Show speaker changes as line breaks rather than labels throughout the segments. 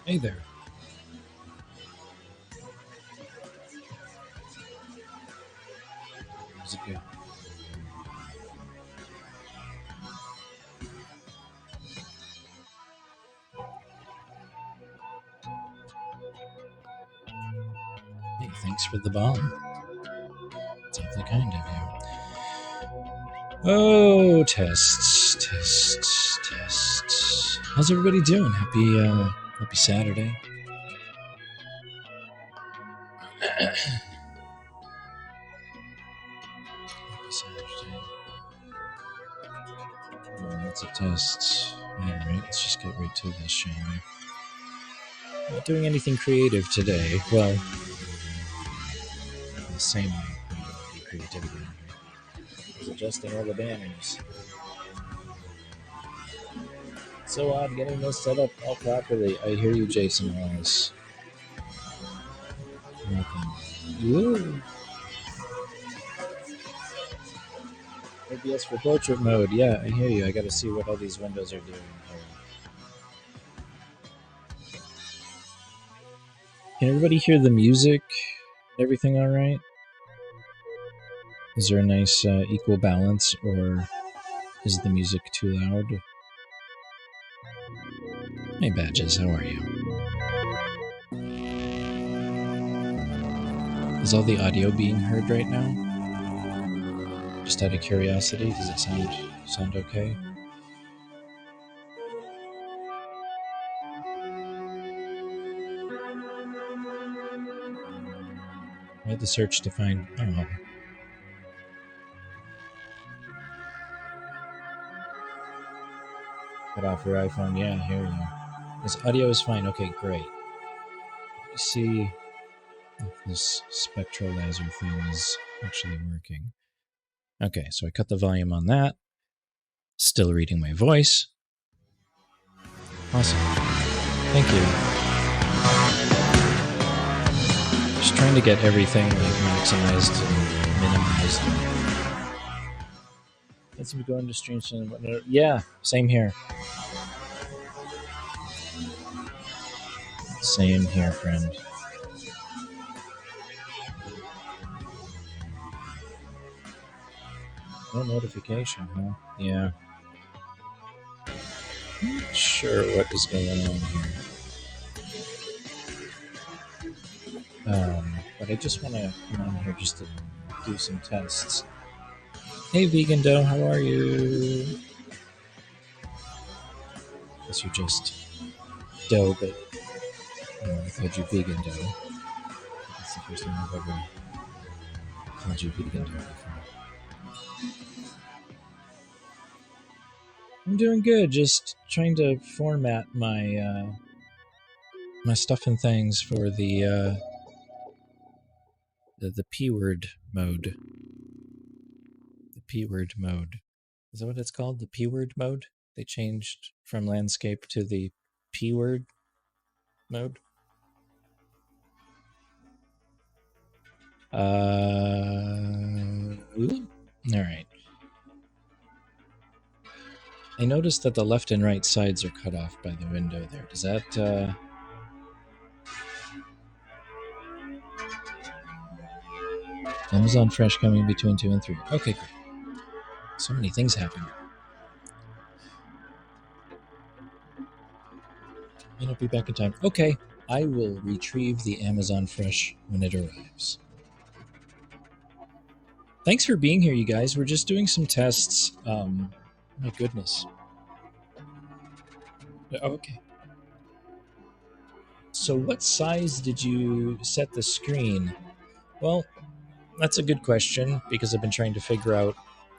Hey there. How's it go? Hey, thanks for the bomb. It's awfully kind of you. Oh, tests. How's everybody doing? Happy Saturday. Happy Saturday. Lots of tests. Alright, let's just get right to this, shall we? Not doing anything creative today. Well, the same way we do creativity. Is adjusting all the banners. So odd getting this set up all properly. I hear you, Jason Wallace. Woo. OBS for portrait mode. Yeah, I hear you. I gotta see what all these windows are doing. Can everybody hear the music? Everything all right? Is there a nice equal balance, or is the music too loud? Hey, Badges, how are you? Is all the audio being heard right now? Just out of curiosity, does it sound okay? I had to search to find. Oh. Cut off your iPhone. Yeah, I hear you. This audio is fine. Okay, great. Let me see if this spectralizer thing is actually working. Okay, so I cut the volume on that. Still reading my voice. Awesome. Thank you. Just trying to get everything like maximized and minimized. Let's go into streams and whatnot. Yeah, same here. Same here, friend. No notification, huh? Yeah. Not sure what is going on here. But I just want to come on here just to do some tests. Hey, Vegan Dough, how are you? Guess you're just dough, but I called you Vegan Dough. That's the first time I've ever called you Vegan Dough before. I'm doing good, just trying to format my my stuff and things for the P-word mode. The P-word mode. Is that what it's called? The P-word mode? They changed from landscape to the P-word mode? Alright. I noticed that the left and right sides are cut off by the window there. Does that, Amazon Fresh coming between 2 and 3. Okay, great. So many things happen. May not be back in time. Okay, I will retrieve the Amazon Fresh when it arrives. Thanks for being here, you guys. We're just doing some tests. My goodness. Okay. So what size did you set the screen? Well, that's a good question because I've been trying to figure out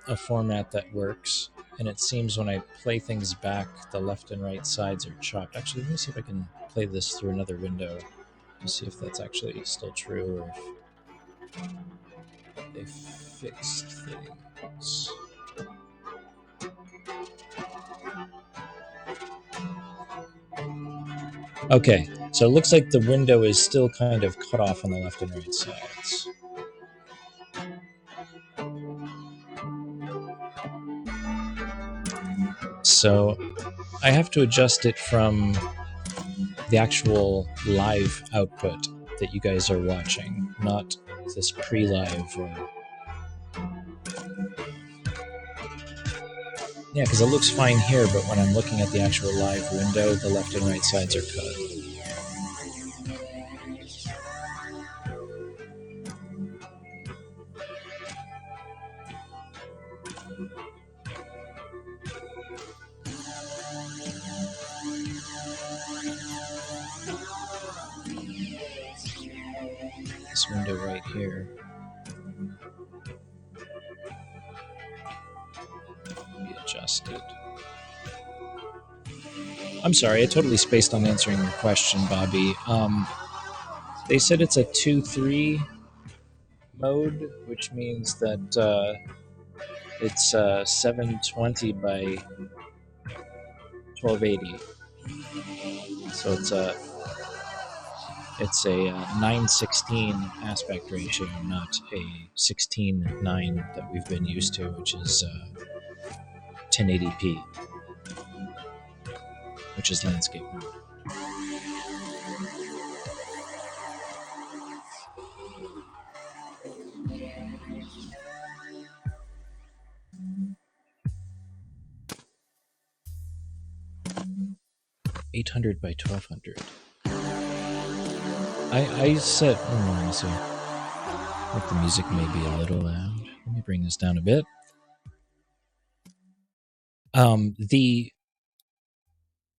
a format that works. And it seems when I play things back, the left and right sides are chopped. Actually, let me see if I can play this through another window to see if that's actually still true or if they fixed things. Okay, so it looks like the window is still kind of cut off on the left and right sides. So I have to adjust it from the actual live output that you guys are watching, not this pre-live. Yeah, because it looks fine here, but when I'm looking at the actual live window, the left and right sides are cut. This window right here. Be adjusted. I'm sorry, I totally spaced on answering your question, Bobby. They said it's a 2-3 mode, which means that it's 720 by 1280. So it's a 9:16 aspect ratio, not a 16:9 that we've been used to, which is 1080p, which is landscape mode. $800 by 1200. I set. Let me see. I think the music may be a little loud. Let me bring this down a bit. The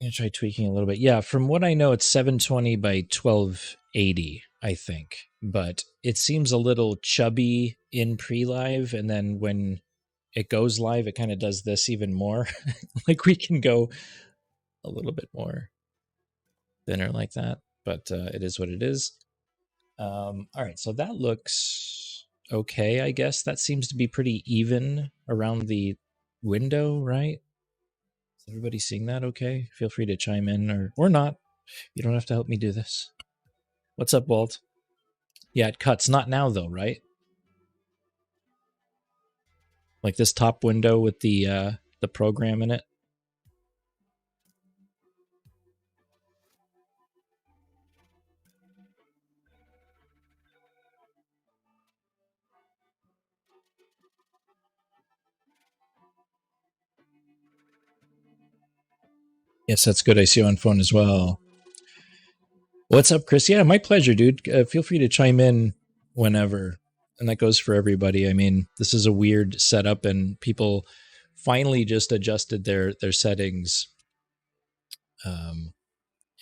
I'm gonna try tweaking a little bit. Yeah, from what I know, it's 720 by 1280, I think. But it seems a little chubby in pre-live, and then when it goes live, it kind of does this even more. Like we can go a little bit more thinner like that, but it is what it is. All right, so that looks okay, I guess. That seems to be pretty even around the window, right? Is everybody seeing that okay? Feel free to chime in or not. You don't have to help me do this. What's up, Walt? Yeah, it cuts. Not now, though, right? Like this top window with the program in it. Yes, that's good. I see you on phone as well. What's up, Chris? Yeah, my pleasure, dude. Feel free to chime in whenever. And that goes for everybody. I mean, this is a weird setup, and people finally just adjusted their settings. And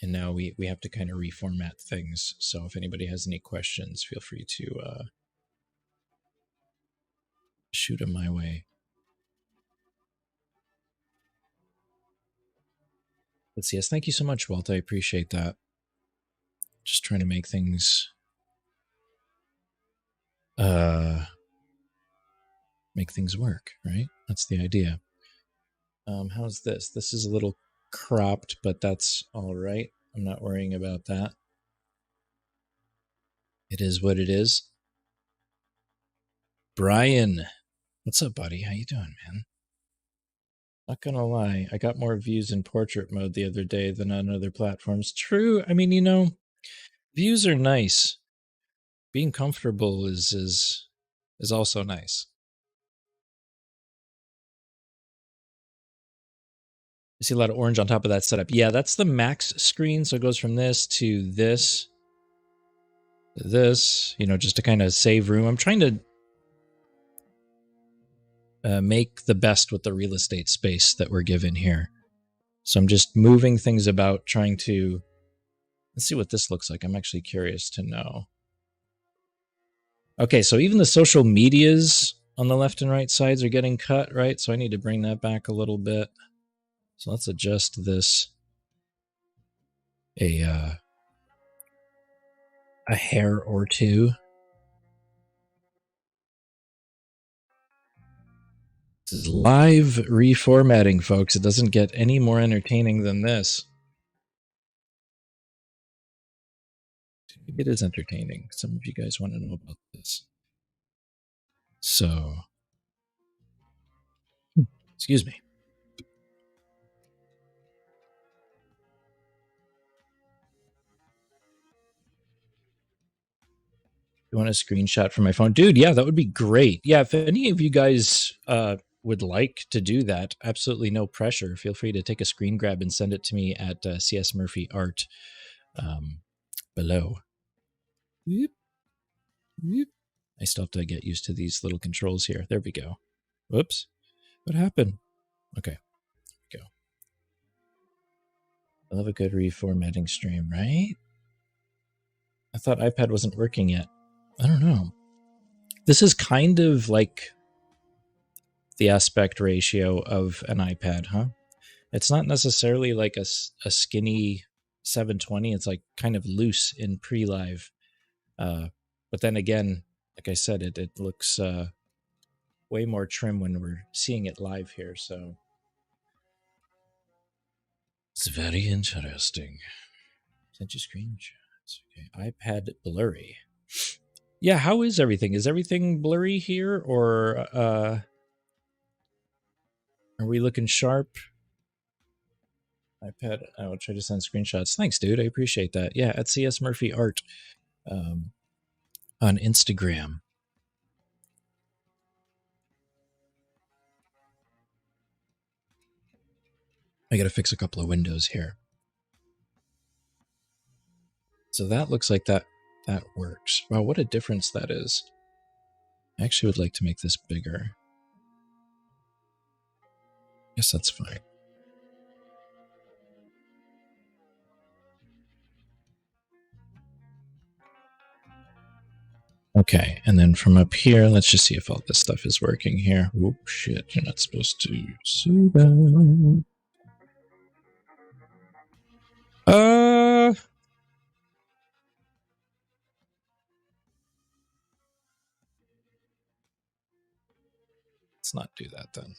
now we have to kind of reformat things. So if anybody has any questions, feel free to shoot them my way. But yes, thank you so much, Walt. I appreciate that. Just trying to make things work, right? That's the idea. How's this? This is a little cropped, but that's all right. I'm not worrying about that. It is what it is. Brian, what's up, buddy? How you doing, man? Not gonna lie, I got more views in portrait mode the other day than on other platforms. True. I mean, views are nice. Being comfortable is also nice. I see a lot of orange on top of that setup. Yeah, that's the max screen, so it goes from this to this, just to kind of save room. I'm trying to make the best with the real estate space that we're given here. So I'm just moving things about, trying to, let's see what this looks like. I'm actually curious to know. Okay, so even the social medias on the left and right sides are getting cut, right? So I need to bring that back a little bit. So let's adjust this a hair or two. This is live reformatting, folks. It doesn't get any more entertaining than this. It is entertaining. Some of you guys want to know about this. So, excuse me. You want a screenshot from my phone? Dude, yeah, that would be great. Yeah, if any of you guys would like to do that, absolutely no pressure. Feel free to take a screen grab and send it to me at CS Murphy Art below. I still have to get used to these little controls here. There we go. Whoops. What happened? Okay. Go. I love a good reformatting stream, right? I thought iPad wasn't working yet. I don't know. This is kind of like the aspect ratio of an iPad, huh? It's not necessarily like a skinny 720. It's like kind of loose in pre-live. But then again, like I said, it looks way more trim when we're seeing it live here. So it's very interesting. Sent you screenshots. Okay, iPad blurry. Yeah, how is everything? Is everything blurry here, or are we looking sharp? iPad. I'll try to send screenshots. Thanks, dude. I appreciate that. Yeah, at CS Murphy Art on Instagram. I got to fix a couple of windows here. So that looks like that works. Wow, what a difference that is. I actually would like to make this bigger. Guess that's fine. Okay, and then from up here, let's just see if all this stuff is working here. Whoop, shit, you're not supposed to see that. Let's not do that then.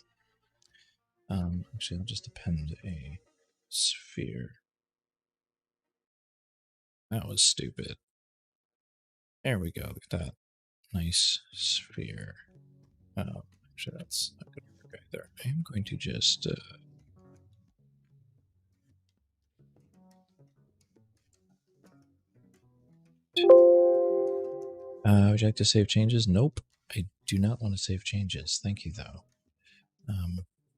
Actually, I'll just append a sphere. That was stupid. There we go. Look at that. Nice sphere. Actually, that's not going to work either. I'm going to just... would you like to save changes? Nope. I do not want to save changes. Thank you, though.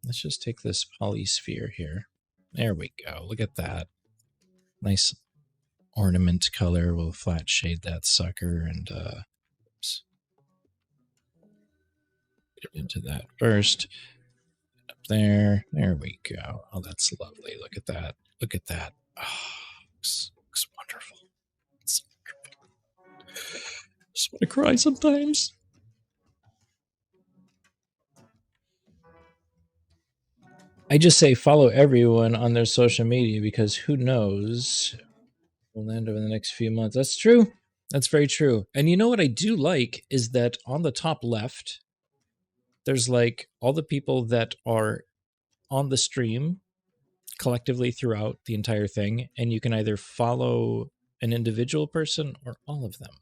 Let's just take this polysphere here. There we go. Look at that. Nice ornament color. We'll flat shade that sucker and get into that first. Up there. There we go. Oh, that's lovely. Look at that. Look at that. Oh, looks wonderful. It's just want to cry sometimes. I just say follow everyone on their social media because who knows we'll land over the next few months. That's true. That's very true. And you know what I do like is that on the top left, there's like all the people that are on the stream collectively throughout the entire thing, and you can either follow an individual person or all of them.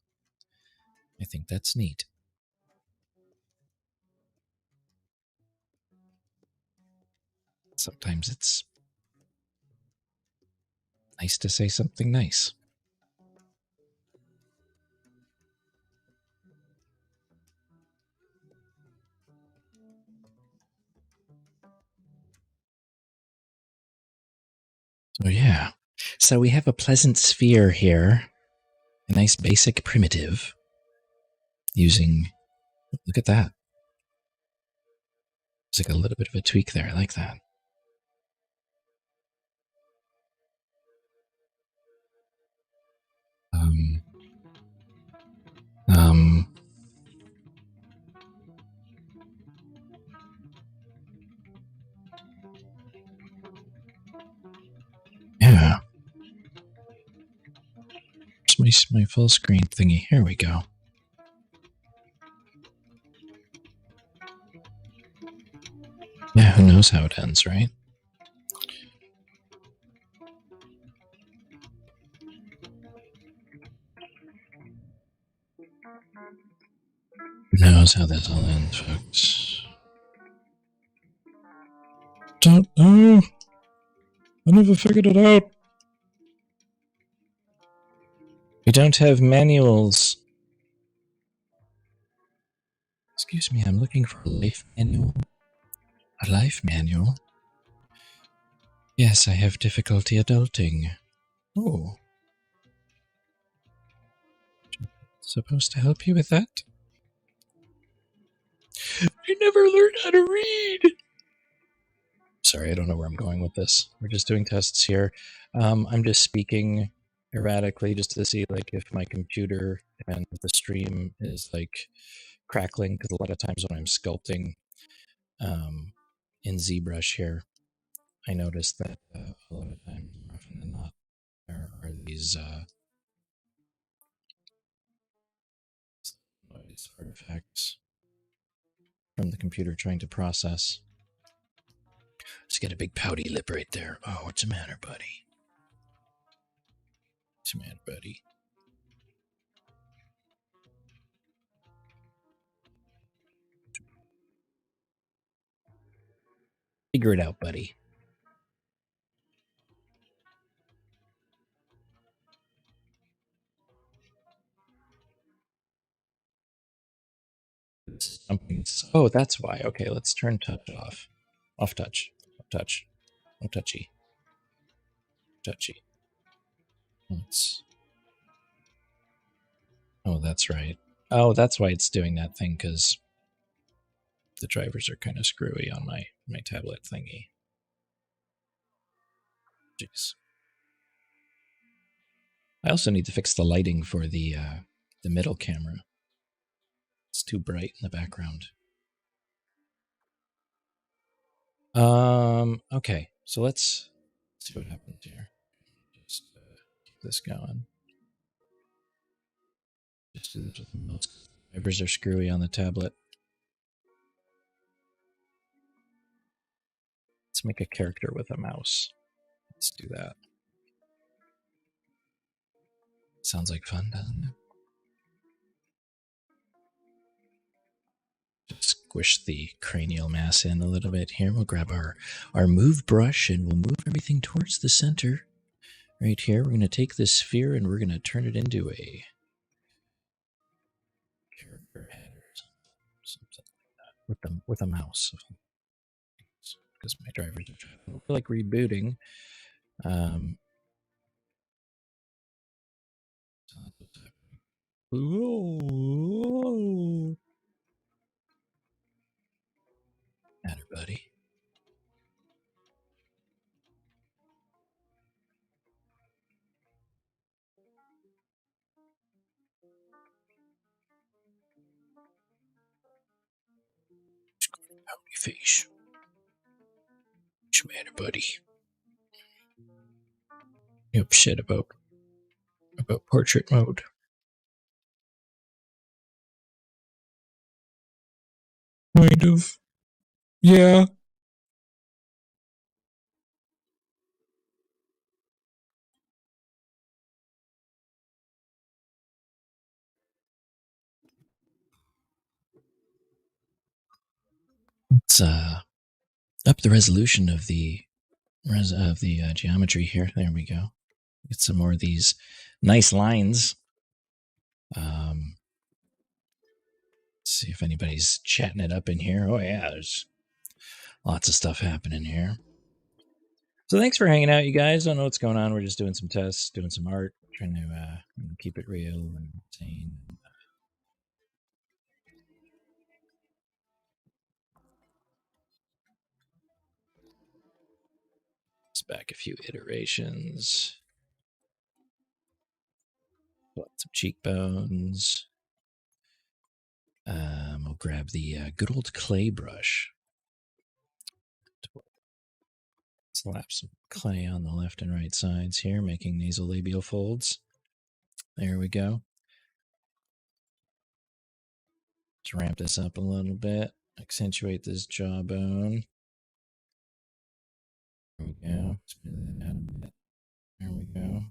I think that's neat. Sometimes it's nice to say something nice. So yeah. So we have a pleasant sphere here. A nice basic primitive using, look at that. It's like a little bit of a tweak there. I like that. Um, um, yeah. It's my full screen thingy. Here we go. Yeah, who knows how it ends, right? Who knows how this all ends, folks? Don't know. I never figured it out. We don't have manuals. Excuse me, I'm looking for a life manual. A life manual? Yes, I have difficulty adulting. Oh. Supposed to help you with that? I never learned how to read. Sorry, I don't know where I'm going with this. We're just doing tests here. I'm just speaking erratically just to see like if my computer and the stream is like crackling, because a lot of times when I'm sculpting in ZBrush here, I notice that a lot of times, more often than not, there are these noise artifacts from the computer trying to process. Just get a big pouty lip right there. Oh, what's the matter, buddy? What's the matter, buddy? Figure it out, buddy. Oh, that's why. Okay, let's turn touch off. Off touch. Off touch. No touchy. Touchy. Let's... Oh, that's right. Oh, that's why it's doing that thing, because the drivers are kind of screwy on my tablet thingy. Jeez. I also need to fix the lighting for the middle camera. It's too bright in the background. Okay, so let's see what happens here. Just keep this going. Just do this with the mouse. Drivers are screwy on the tablet. Let's make a character with a mouse. Let's do that. Sounds like fun, doesn't it? Just squish the cranial mass in a little bit here. We'll grab our move brush and we'll move everything towards the center. Right here, we're going to take this sphere and we're going to turn it into a character head or something like that with a mouse. Because my drivers are trying to feel like rebooting. Ooh. Matter, buddy. Howdy face. What's the matter, buddy? You upset about portrait mode? Kind of. Yeah. Let's up the resolution of the geometry here. There we go. Get some more of these nice lines. Let's see if anybody's chatting it up in here. Oh yeah, there's lots of stuff happening here. So thanks for hanging out, you guys. I don't know what's going on. We're just doing some tests, doing some art, trying to keep it real and sane. back a few iterations. Lots of cheekbones. We'll grab the good old clay brush. Slap some clay on the left and right sides here, making nasolabial folds. There we go. Let's ramp this up a little bit. Accentuate this jawbone. There we go. Smooth that out a bit. There we go.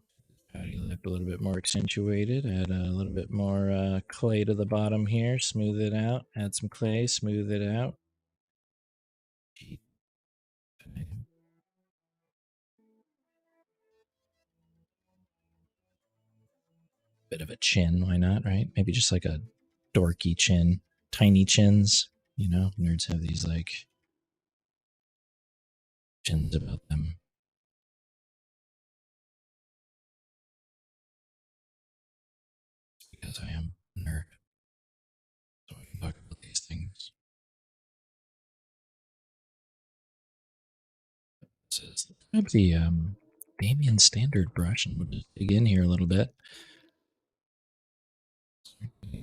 Patty lip a little bit more accentuated. Add a little bit more clay to the bottom here. Smooth it out. Add some clay. Smooth it out. Bit of a chin, why not, right? Maybe just like a dorky chin. Tiny chins. You know, nerds have these like chins about them. Because I am a nerd. So I can talk about these things. This is the Damien Standard brush, and we'll just dig in here a little bit.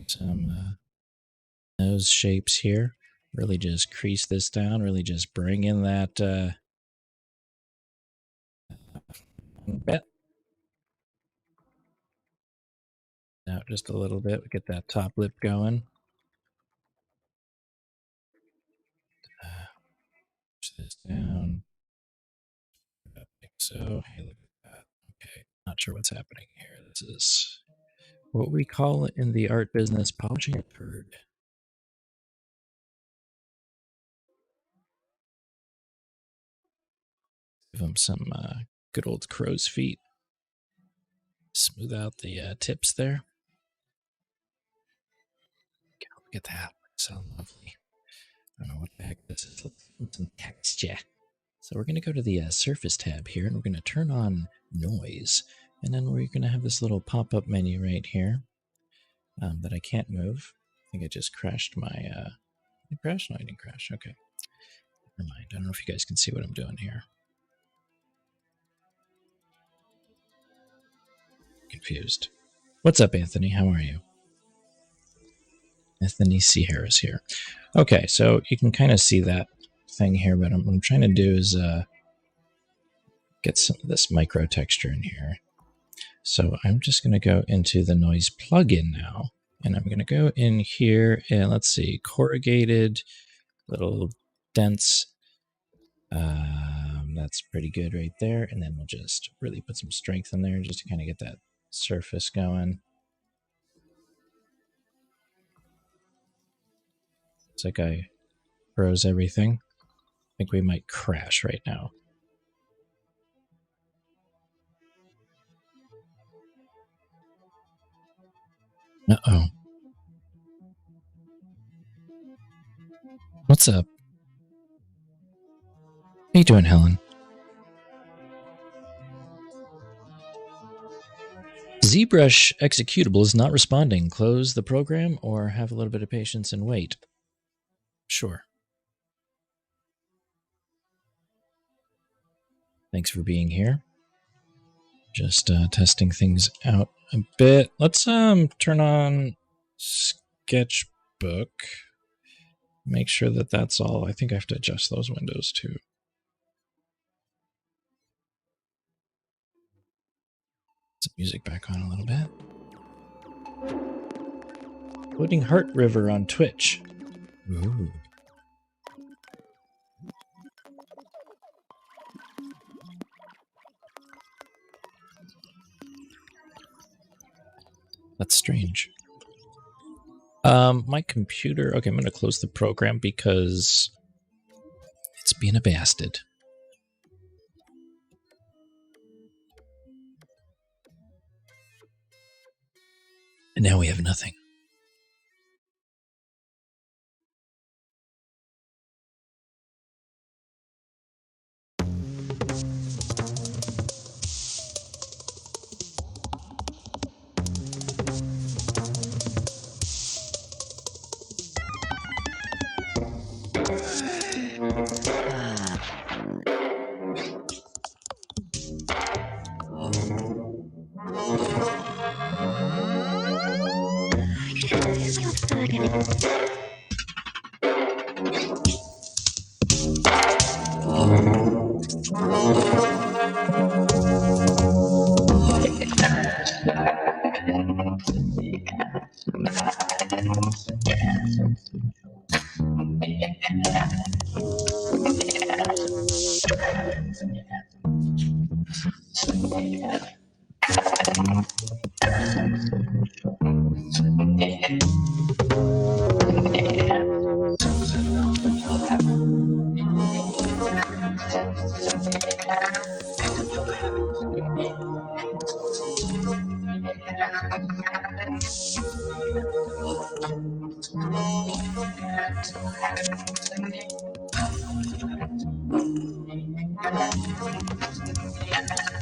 Some nose shapes here. Really just crease this down. Really just bring in that bit. Out just a little bit. We get that top lip going. Push this down. Like so. Hey, look at that. Okay, not sure what's happening here. This is what we call in the art business polishing a turd. Give them some good old crow's feet. Smooth out the tips there. Look at that. So lovely. I don't know what the heck this is. Let's put some texture. So we're going to go to the surface tab here, and we're going to turn on noise. And then we're going to have this little pop-up menu right here that I can't move. I think I just crashed my... it crashed? No, I didn't crash. Okay. Never mind. I don't know if you guys can see what I'm doing here. Confused. What's up, Anthony? How are you? Anthony C. Harris here. Okay, so you can kind of see that thing here, but what I'm trying to do is get some of this micro texture in here. So I'm just going to go into the noise plugin now, and I'm going to go in here and let's see, corrugated, little dense. That's pretty good right there. And then we'll just really put some strength in there just to kind of get that surface going. It's like I froze everything. I think we might crash right now. Uh-oh. What's up? How you doing, Helen? ZBrush executable is not responding. Close the program or have a little bit of patience and wait. Sure. Thanks for being here. Just testing things out a bit. Let's turn on Sketchbook. Make sure that that's all. I think I have to adjust those windows too. Some music back on a little bit. Including Heart River on Twitch. Ooh. That's strange. My computer... Okay, I'm going to close the program because it's being a bastard. And now we have nothing.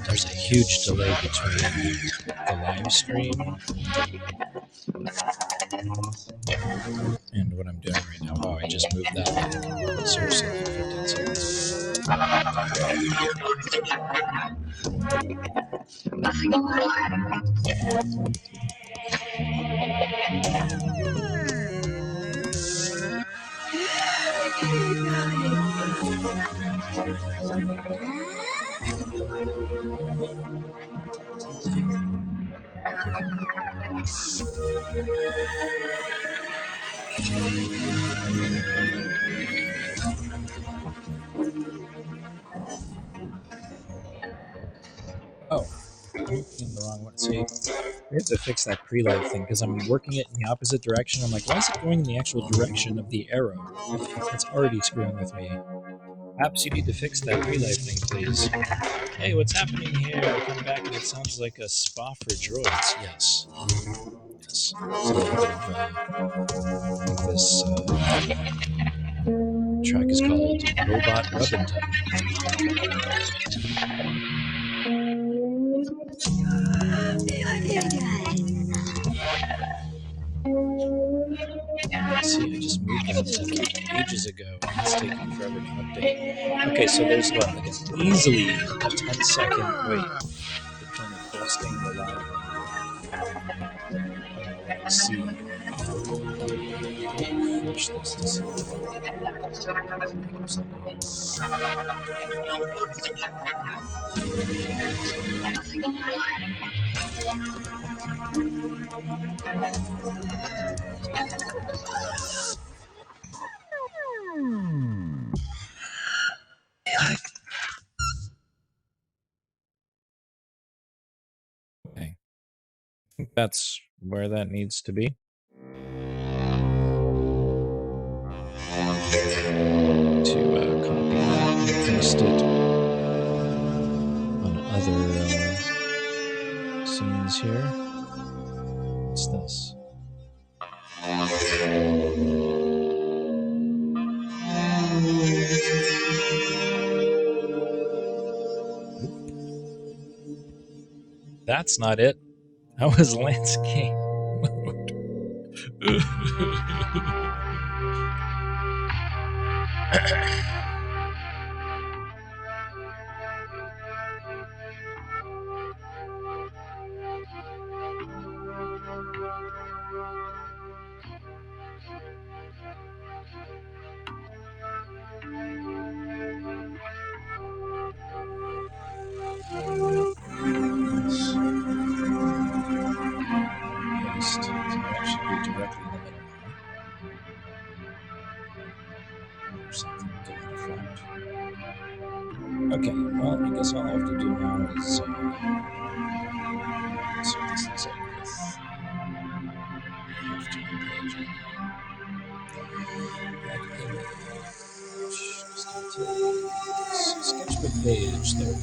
There's a huge delay between the live stream and what I'm doing right now. Wow, I just moved that like seriously like 15 seconds ago. Oh, I'm looking in the wrong one. See, we have to fix that pre-live thing because I'm working it in the opposite direction. I'm like, why is it going in the actual direction of the arrow? It's already screwing with me. Perhaps you need to fix that pre-live thing, please. Hey, what's happening here? I come back and it sounds like a spa for droids. Yes. Yes. It's a little bit of, I think this track is called Robot Rub-and Tug. See, I just moved that like ages ago, and it's taking forever to update. Okay, so there's what, like an easily a 10-second wait between it posting the live and what I see. Refresh this to see if it pops any. Okay, I think that's where that needs to be. To copy that and paste it on other scenes here. What's this? That's not it. That was landscape. Paste. So that should be directly in the middle now. Or something to that effect. Okay, well, I guess all I have to do now is see what this looks like with half-tone page. Sketchbook page. There we go.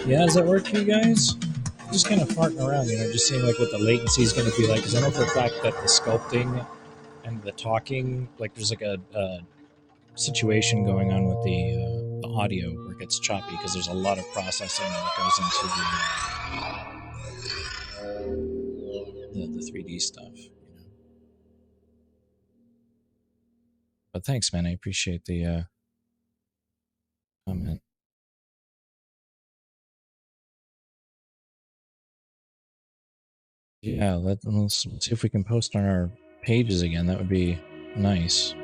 Yeah, does that work for you guys? Just kind of farting around, just seeing like what the latency is going to be like. Because I know for a fact that the sculpting and the talking, like there's like a situation going on with the audio where it gets choppy because there's a lot of processing that goes into the 3D stuff. But thanks, man. I appreciate the comment. Yeah, let's see if we can post on our pages again. That would be nice.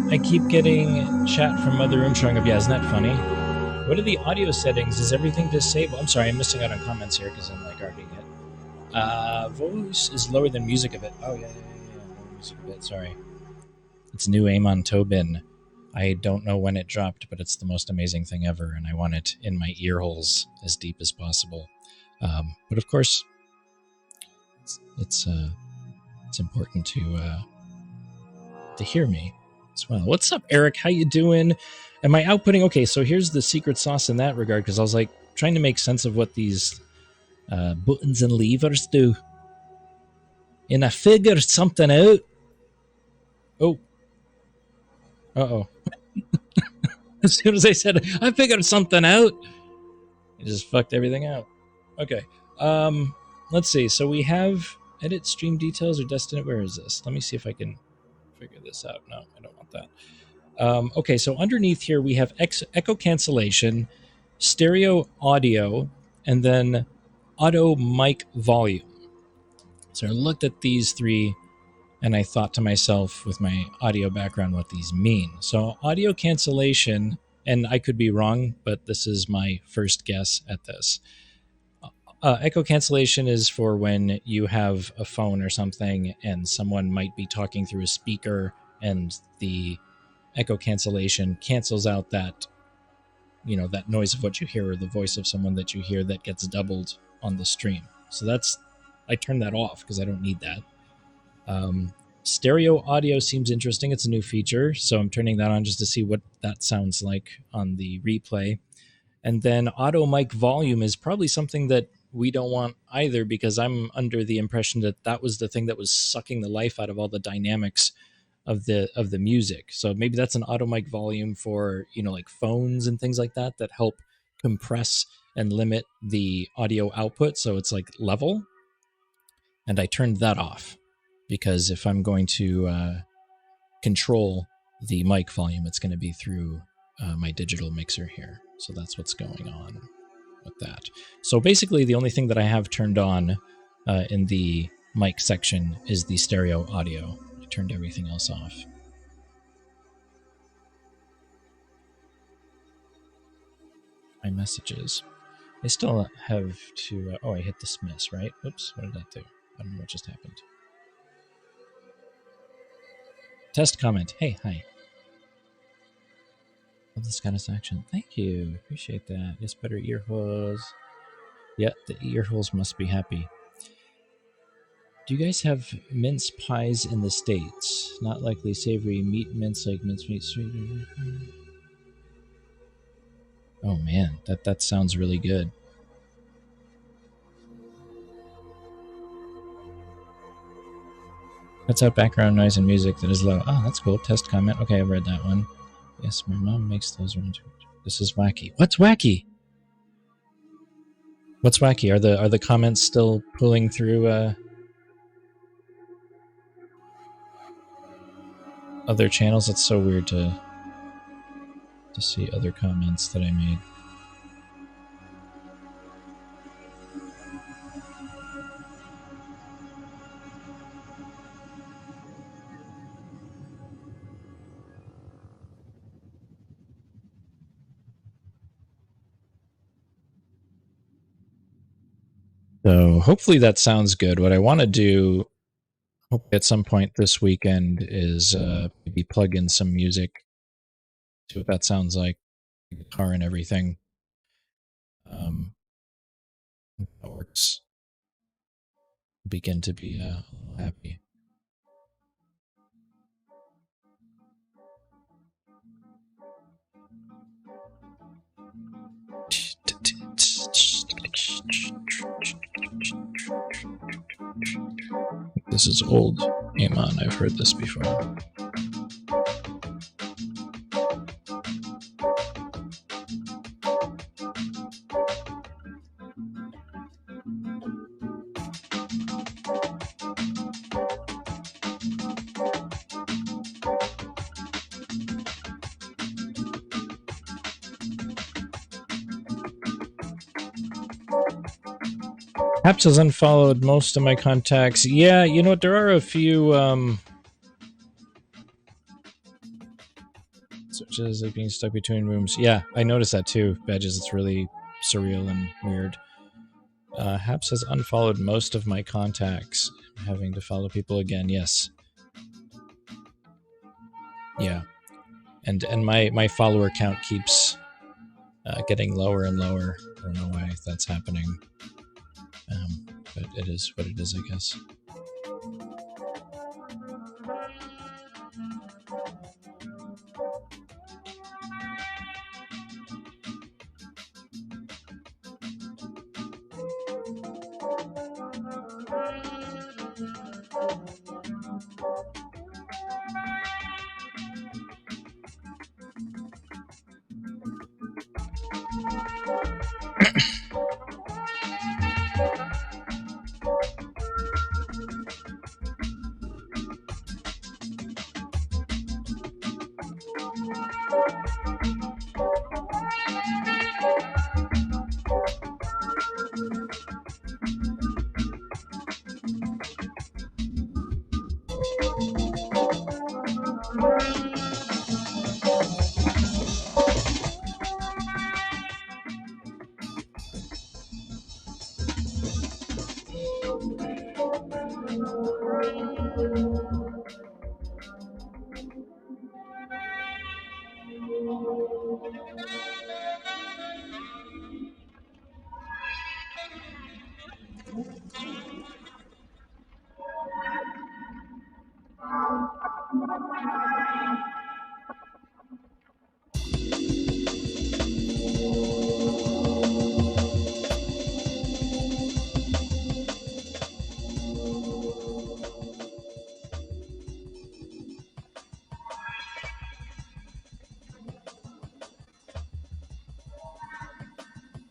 I keep getting chat from other room showing up. Yeah, isn't that funny? What are the audio settings? Is everything disabled? I'm sorry, I'm missing out on comments here because I'm like already it. Voice is lower than music a bit. Oh yeah. Lower music a bit. Sorry. It's new Amon Tobin. I don't know when it dropped, but it's the most amazing thing ever, and I want it in my ear holes as deep as possible. But of course, it's important to hear me as well. What's up, Eric? How you doing? Am I outputting? Okay, so here's the secret sauce in that regard, because I was like trying to make sense of what these buttons and levers do, and I figured something out. Oh, uh-oh. As soon as I said I figured something out, it just fucked everything out. Okay. Let's see. So we have edit stream details or destinate. Where is this? Let me see if I can figure this out. No, I don't want that. Okay, so underneath here we have echo cancellation, stereo audio, and then auto mic volume. So I looked at these three and I thought to myself, with my audio background, what these mean. So, audio cancellation, and I could be wrong, but this is my first guess at this. Echo cancellation is for when you have a phone or something and someone might be talking through a speaker, and the echo cancellation cancels out that, that noise of what you hear, or the voice of someone that you hear that gets doubled on the stream. So I turned that off because I don't need that. Stereo audio seems interesting. It's a new feature, so I'm turning that on just to see what that sounds like on the replay. And then auto mic volume is probably something that we don't want either, because I'm under the impression that that was the thing that was sucking the life out of all the dynamics of the music. So maybe that's an auto mic volume for, like phones and things like that help compress and limit the audio output so it's like level. And I turned that off because if I'm going to control the mic volume, it's going to be through my digital mixer here. So that's what's going on with that. So basically, the only thing that I have turned on in the mic section is the stereo audio. I turned everything else off. My messages. I still have to... I hit dismiss, right? Oops, what did that do? I don't know what just happened. Test comment. Hey, hi. Love this kind of action. Thank you. Appreciate that. Yes, better ear holes. Yeah, the ear holes must be happy. Do you guys have mince pies in the States? Not likely savory meat mince like mincemeat sweet. Oh man, that sounds really good. Cuts out background noise and music that is low. Oh, that's cool. Test comment. Okay, I've read that one. Yes, my mom makes those ones. This is wacky. What's wacky? What's wacky? Are the comments still pulling through other channels? It's so weird to see other comments that I made. So hopefully that sounds good. What I want to do at some point this weekend is maybe plug in some music, see what that sounds like, guitar and everything. That works. Begin to be happy. This is old. Amon, I've heard this before. Haps has unfollowed most of my contacts. Yeah, there are a few such as like being stuck between rooms. Yeah, I noticed that too. Badges, it's really surreal and weird. Haps has unfollowed most of my contacts. Having to follow people again, yes. Yeah. And my follower count keeps getting lower and lower. I don't know why that's happening. But it is what it is, I guess.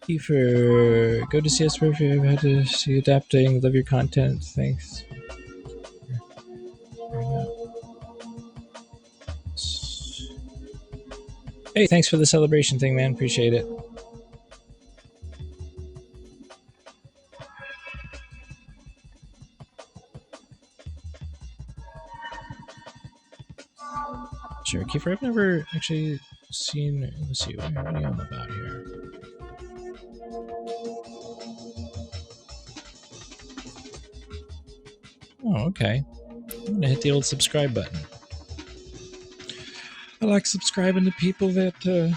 Kiefer, go to CS Proof. I've had to see adapting. Love your content. Thanks. Hey, thanks for the celebration thing, man. Appreciate it. Sure, Kiefer, I've never actually seen. Let's see, what are you on about here? Oh, okay. I'm gonna hit the old subscribe button. I like subscribing to people that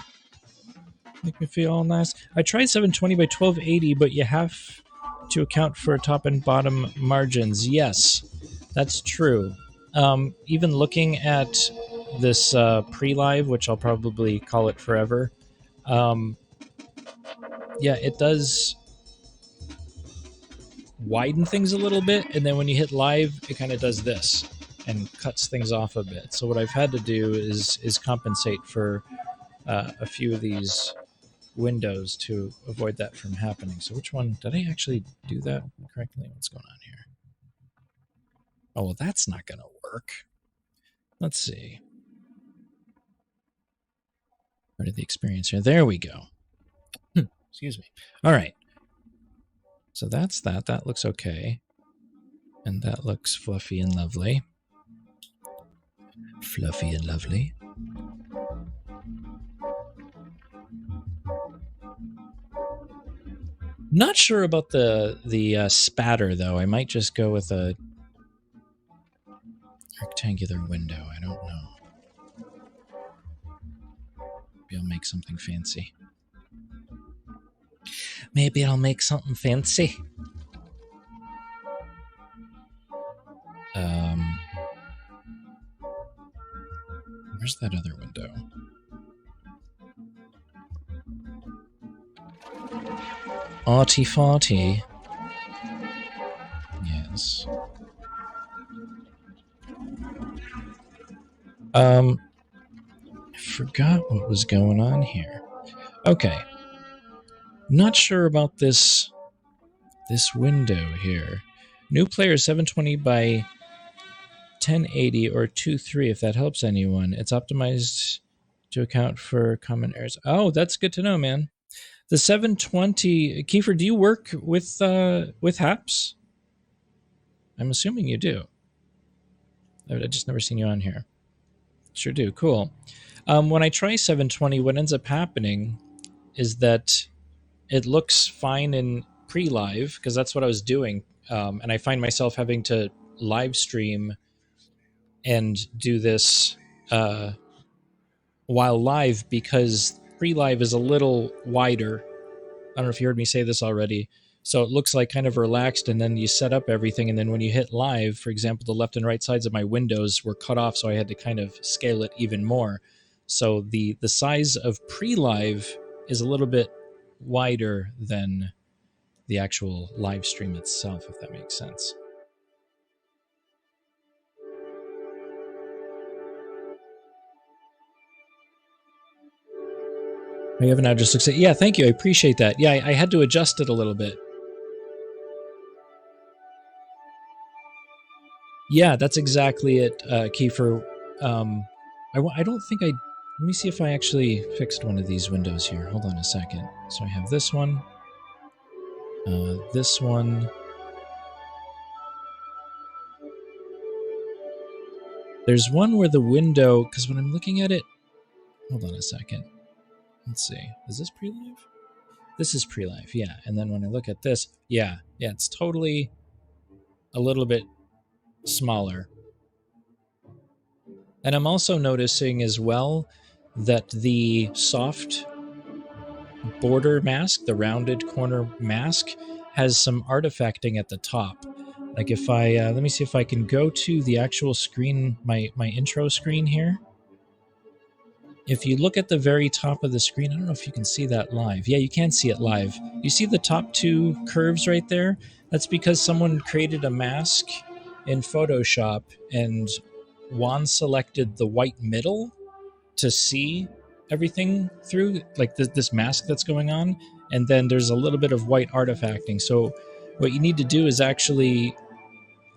make me feel all nice. I tried 720 by 1280, but you have to account for top and bottom margins. Yes, that's true. Even looking at this pre-live, which I'll probably call it forever, yeah, it does widen things a little bit, and then when you hit live, it kind of does this and cuts things off a bit. So what I've had to do is compensate for a few of these windows to avoid that from happening. So which one did I actually do that correctly? What's going on here? Oh, well, that's not going to work. Let's see. Where did the experience here? There we go. Excuse me. All right. So that's that. That looks okay. And that looks fluffy and lovely. Fluffy and lovely. Not sure about the spatter, though. I might just go with a rectangular window. I don't know. Maybe I'll make something fancy. Maybe I'll make something fancy. Where's that other window? Arty farty. Yes. I forgot what was going on here. Okay. Not sure about this window here. New player 720 by 1080 or 2.3 if that helps anyone. It's optimized to account for common errors. Oh, that's good to know, man. The 720, Kiefer, do you work with HAPS? I'm assuming you do. I've just never seen you on here. Sure do. Cool. When I try 720, what ends up happening is that it looks fine in pre-live, because that's what I was doing. And I find myself having to live stream and do this while live, because pre-live is a little wider. I don't know if you heard me say this already. So it looks like kind of relaxed, and then you set up everything, and then when you hit live, for example, the left and right sides of my windows were cut off, so I had to kind of scale it even more. So the size of pre-live is a little bit wider than the actual live stream itself, if that makes sense. I have an address. Yeah, thank you. I appreciate that. Yeah, I had to adjust it a little bit. Yeah, that's exactly it, Kiefer. I don't think I... Let me see if I actually fixed one of these windows here. Hold on a second. So I have this one. This one. There's one where the window... Because when I'm looking at it... Hold on a second. Let's see. Is this pre-live? This is pre-live, yeah. And then when I look at this... Yeah, it's totally a little bit smaller. And I'm also noticing as well that the soft border mask, the rounded corner mask, has some artifacting at the top. Like if I, let me see if I can go to the actual screen, my intro screen here. If you look at the very top of the screen, I don't know if you can see that live. Yeah, you can see it live. You see the top two curves right there? That's because someone created a mask in Photoshop, and Juan selected the white middle to see everything through, like this mask that's going on. and then there's a little bit of white artifacting. So what you need to do is actually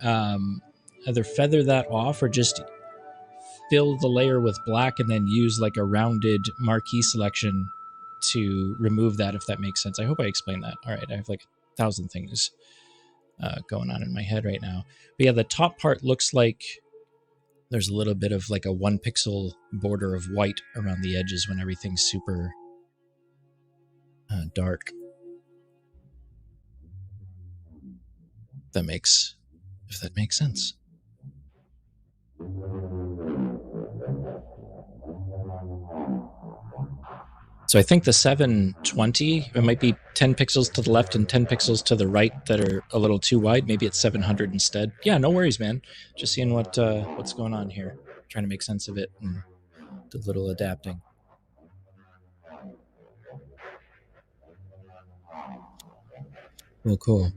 either feather that off or just fill the layer with black and then use like a rounded marquee selection to remove that, if that makes sense. I hope I explained that. All right, I have like 1,000 things going on in my head right now. But yeah, the top part looks like there's a little bit of like a 1 pixel border of white around the edges when everything's super dark. If that makes sense. So I think the 720, it might be 10 pixels to the left and 10 pixels to the right that are a little too wide. Maybe it's 700 instead. Yeah, no worries, man. Just seeing what's going on here. Trying to make sense of it and do a little adapting. Well, cool.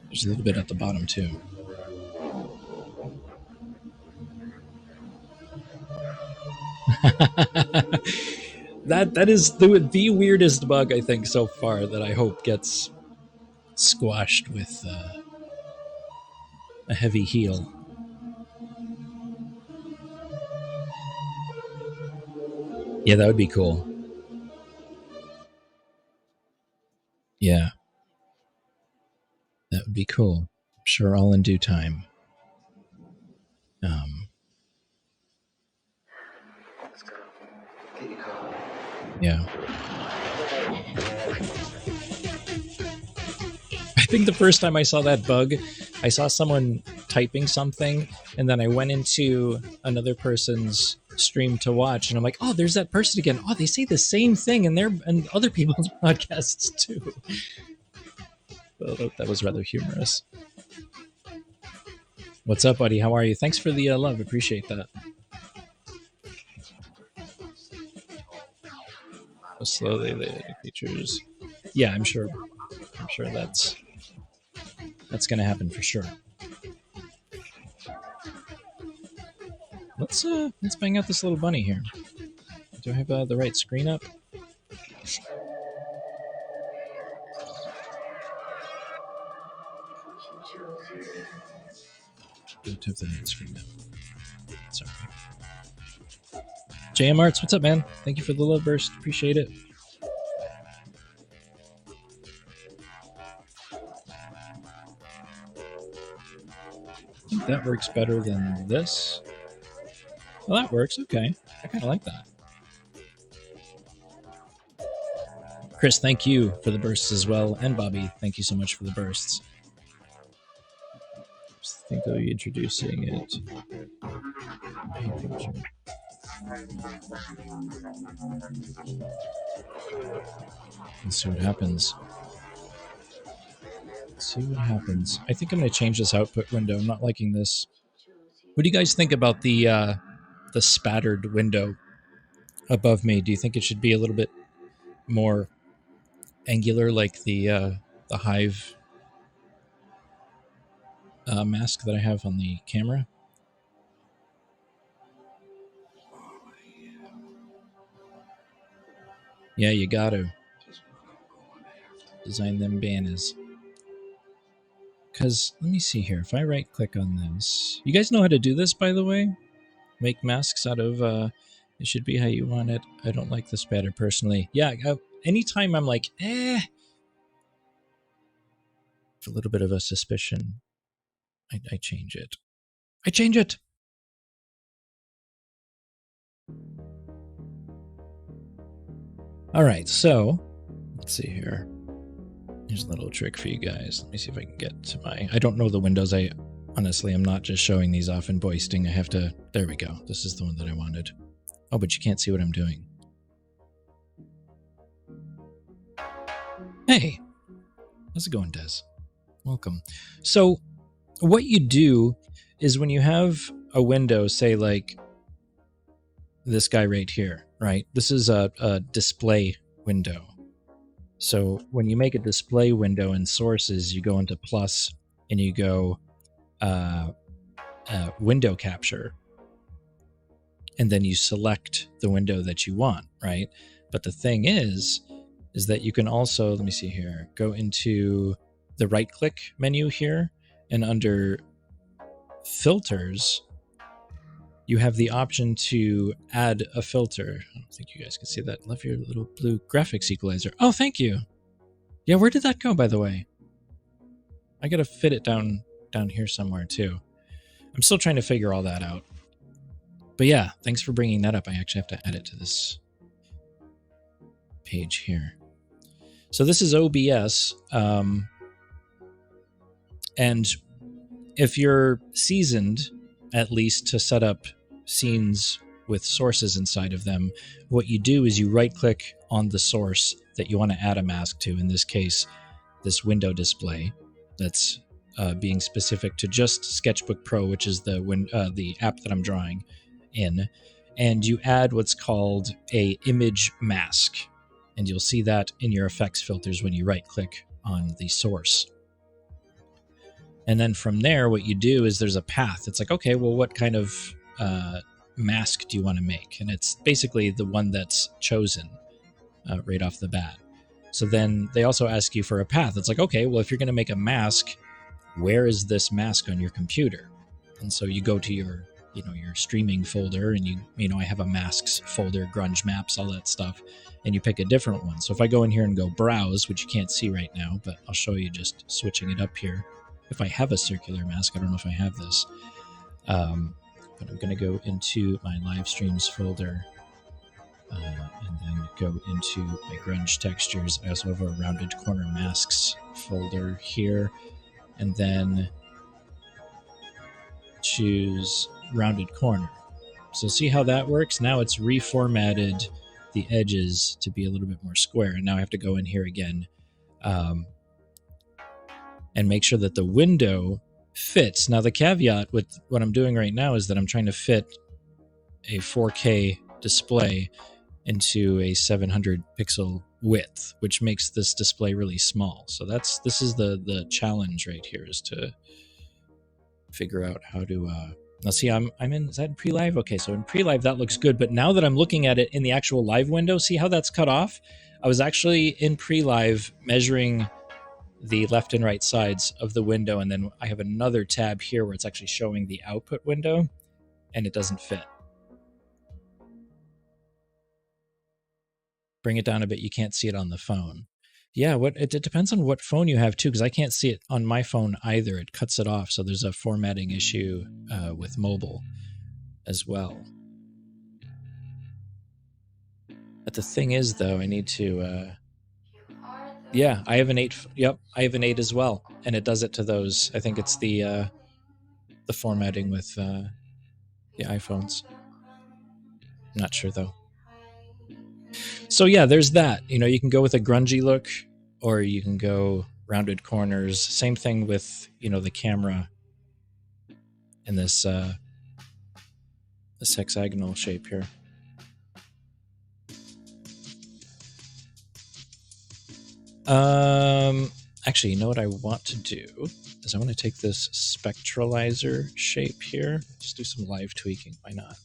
There's a little bit at the bottom too. that is the weirdest bug I think so far that I hope gets squashed with a heavy heel. Yeah, that would be cool. Yeah, that would be cool. I'm sure all in due time. Yeah. I think the first time I saw that bug, I saw someone typing something, and then I went into another person's stream to watch, and I'm like, oh, there's that person again. Oh, they say the same thing in their and other people's podcasts too. Well, that was rather humorous. What's up, buddy? How are you? Thanks for the love. Appreciate that. Slowly the features. Yeah, I'm sure that's going to happen for sure. Let's bang out this little bunny here. Do I have the right screen up? Don't have the right screen up. Sorry. JM Arts, what's up, man? Thank you for the love burst. Appreciate it. I think that works better than this. Well, that works. Okay. I kind of like that. Chris, thank you for the bursts as well. And Bobby, thank you so much for the bursts. I think I'll be introducing it. Let's see what happens. I think I'm going to change this output window. I'm not liking this. What do you guys think about the spattered window above me? Do you think it should be a little bit more angular, like the Hive mask that I have on the camera? Yeah, you got to design them banners. Because, let me see here. If I right-click on this... You guys know how to do this, by the way? Make masks out of... it should be how you want it. I don't like the spatter, personally. Yeah, anytime I'm like, a little bit of a suspicion, I change it. I change it! Alright, so... Let's see here. Here's a little trick for you guys. Let me see if I can get to my... I don't know the windows. Honestly, I'm not just showing these off and boasting. I have to... There we go. This is the one that I wanted. Oh, but you can't see what I'm doing. Hey! How's it going, Des? Welcome. So, what you do is when you have a window, say like this guy right here, right? This is a display window. So when you make a display window in sources, you go into plus and you go window capture. and then you select the window that you want, right? But the thing is that you can also, let me see here, go into the right click menu here, and under filters, you have the option to add a filter. I don't think you guys can see that. Love your little blue graphics equalizer. Oh, thank you. Yeah, where did that go, by the way? I gotta fit it down here somewhere too. I'm still trying to figure all that out. But yeah, thanks for bringing that up. I actually have to add it to this page here. So this is OBS, and if you're seasoned, at least to set up scenes with sources inside of them, what you do is you right-click on the source that you want to add a mask to. In this case, this window display that's being specific to just Sketchbook Pro, which is the app that I'm drawing in, and you add what's called a image mask, and you'll see that in your effects filters when you right-click on the source. And then from there, what you do is there's a path. It's like, okay, well, what kind of mask do you want to make? And it's basically the one that's chosen right off the bat. So then they also ask you for a path. It's like, okay, well, if you're going to make a mask, where is this mask on your computer? And so you go to your streaming folder, and I have a masks folder, grunge maps, all that stuff, and you pick a different one. So if I go in here and go browse, which you can't see right now, but I'll show you just switching it up here. If I have a circular mask, I don't know if I have this, but I'm going to go into my live streams folder, and then go into my grunge textures. I also have a rounded corner masks folder here, and then choose rounded corner. So see how that works? Now it's reformatted the edges to be a little bit more square, and now I have to go in here again and make sure that the window fits. Now the caveat with what I'm doing right now is that I'm trying to fit a 4K display into a 700 pixel width, which makes this display really small. So this is the challenge right here, is to figure out how to now see, I'm in, is that in pre-live? Okay, so in pre-live that looks good, but now that I'm looking at it in the actual live window, see how that's cut off? I was actually in pre-live measuring the left and right sides of the window, and then I have another tab here where it's actually showing the output window, and it doesn't fit. Bring it down a bit, you can't see it on the phone. Yeah, it depends on what phone you have too, because I can't see it on my phone either. It cuts it off, so there's a formatting issue with mobile as well. But the thing is, though, I need to yeah, I have an 8. Yep, I have an 8 as well, and it does it to those. I think it's the formatting with the iPhones. I'm not sure though. So yeah, there's that. You can go with a grungy look, or you can go rounded corners. Same thing with the camera in this hexagonal shape here. Actually, you know what I want to do is I want to take this spectralizer shape here. Just do some live tweaking. Why not?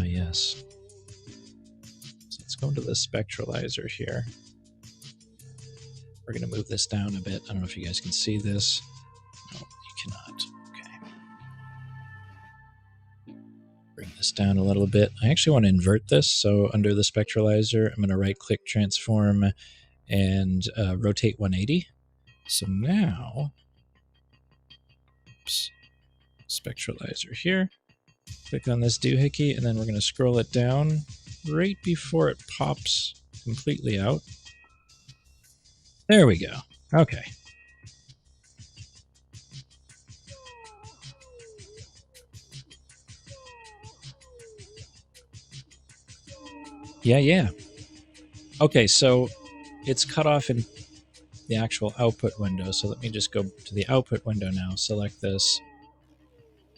Yes. So let's go into the spectralizer here. We're going to move this down a bit. I don't know if you guys can see this. No, you cannot. Bring this down a little bit. I actually want to invert this. So under the spectralizer, I'm going to right click, transform, and rotate 180. So now, oops, spectralizer here. Click on this doohickey, and then we're going to scroll it down right before it pops completely out. There we go. Okay. Yeah. Okay, so it's cut off in the actual output window. So let me just go to the output window now, select this,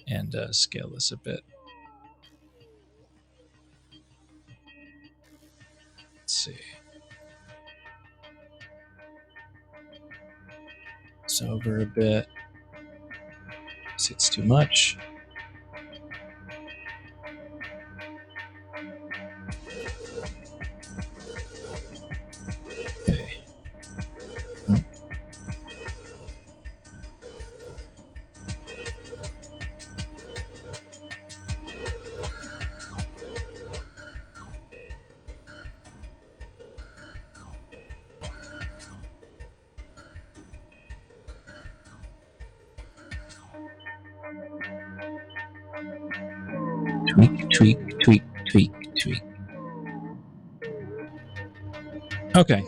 and scale this a bit. Let's see. this over a bit. See, it's too much. Okay. Tweak, tweak, tweak, tweak, tweak. Okay.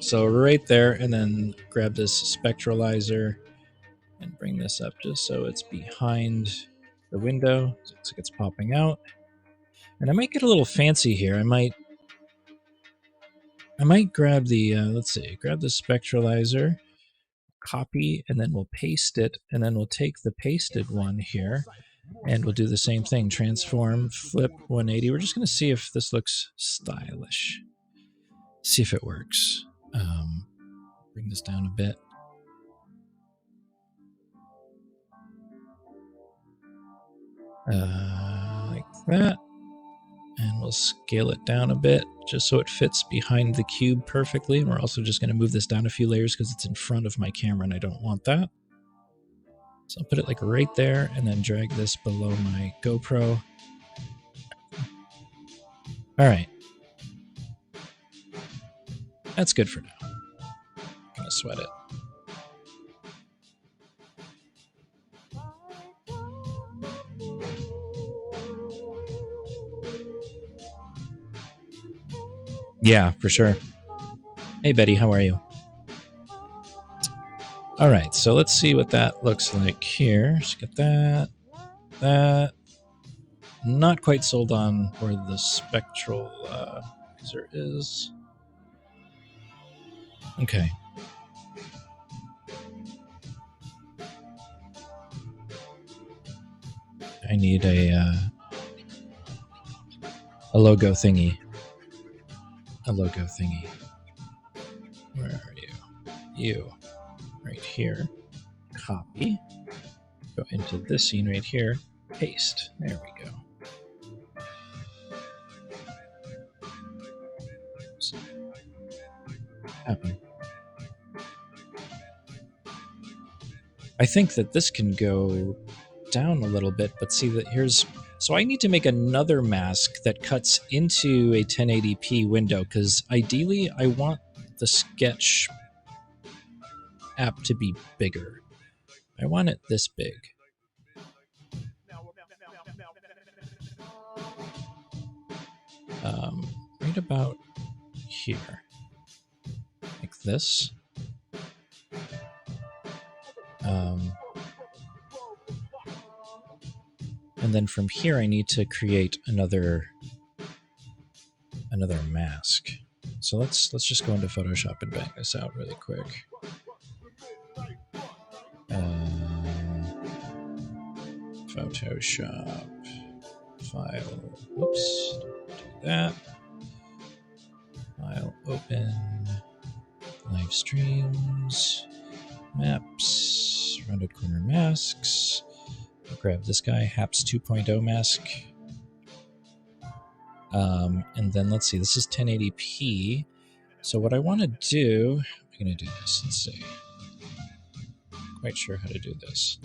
So right there, and then grab this spectralizer and bring this up just so it's behind the window. So it looks like it's popping out. And I might get a little fancy here. I might grab the, let's see, grab the spectralizer, copy, and then we'll paste it, and then we'll take the pasted one here, and we'll do the same thing. Transform, flip 180. We're just going to see if this looks stylish. See if it works. Bring this down a bit. Like that. And we'll scale it down a bit just so it fits behind the cube perfectly. And we're also just going to move this down a few layers because it's in front of my camera and I don't want that. So I'll put it like right there and then drag this below my GoPro. All right. That's good for now. I'm going to sweat it. Yeah, for sure. Hey, Betty, how are you? All right, so let's see what that looks like here. Just get that, that. Not quite sold on where the spectral laser is. Okay. I need a logo thingy. A logo thingy. Where are you? You. Right here. Copy. Go into this scene right here. Paste. There we go. Happen. I think that this can go down a little bit, but see that here's... So I need to make another mask that cuts into a 1080p window, because ideally I want the sketch app to be bigger. I want it this big. Right about here. Like this. And then from here I need to create another mask. So let's just go into Photoshop and bang this out really quick. Photoshop file. Oops. Do that. File open. Live streams. Maps. Rounded corner masks. I'll grab this guy, Haps 2.0 mask. And then let's see, this is 1080p. So what I want to do, I'm going to do this. Let's see. Quite sure how to do this.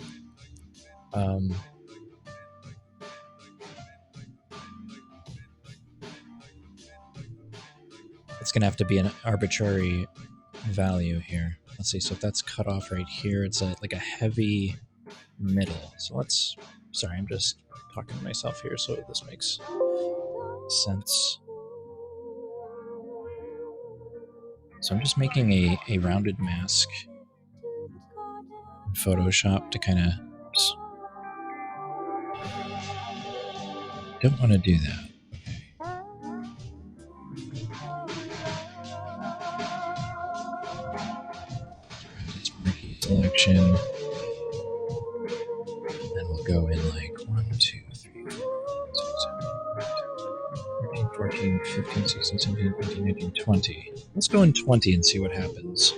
It's going to have to be an arbitrary value here. Let's see, so if that's cut off right here, it's like a heavy middle. So let's, sorry, I'm just talking to myself here so this makes sense. So I'm just making a rounded mask in Photoshop to kind of... Don't want to do that. Let's break selection. And we'll go in like 1, 2, 3, 4, 5, 6, 7, 8, 13, 14, 15, 16, 17, 18, 19, 20. Let's go in 20 and see what happens.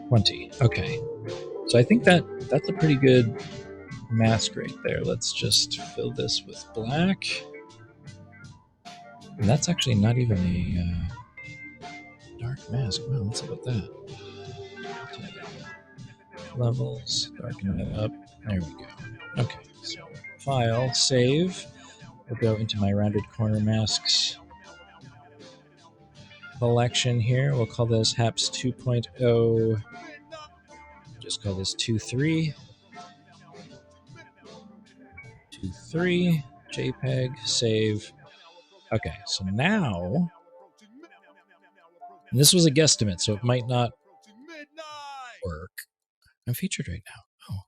20. Okay. So I think that's a pretty good mask right there. Let's just fill this with black. And that's actually not even a dark mask. Wow, let's look at that. Levels, darken it up. There we go. Okay, so file, save. We'll go into my rounded corner masks collection here. We'll call this HAPS 2.0. Just call this 2.3. 2.3. JPEG, save. Okay, so now, and this was a guesstimate, so it might not work. I'm featured right now. Oh.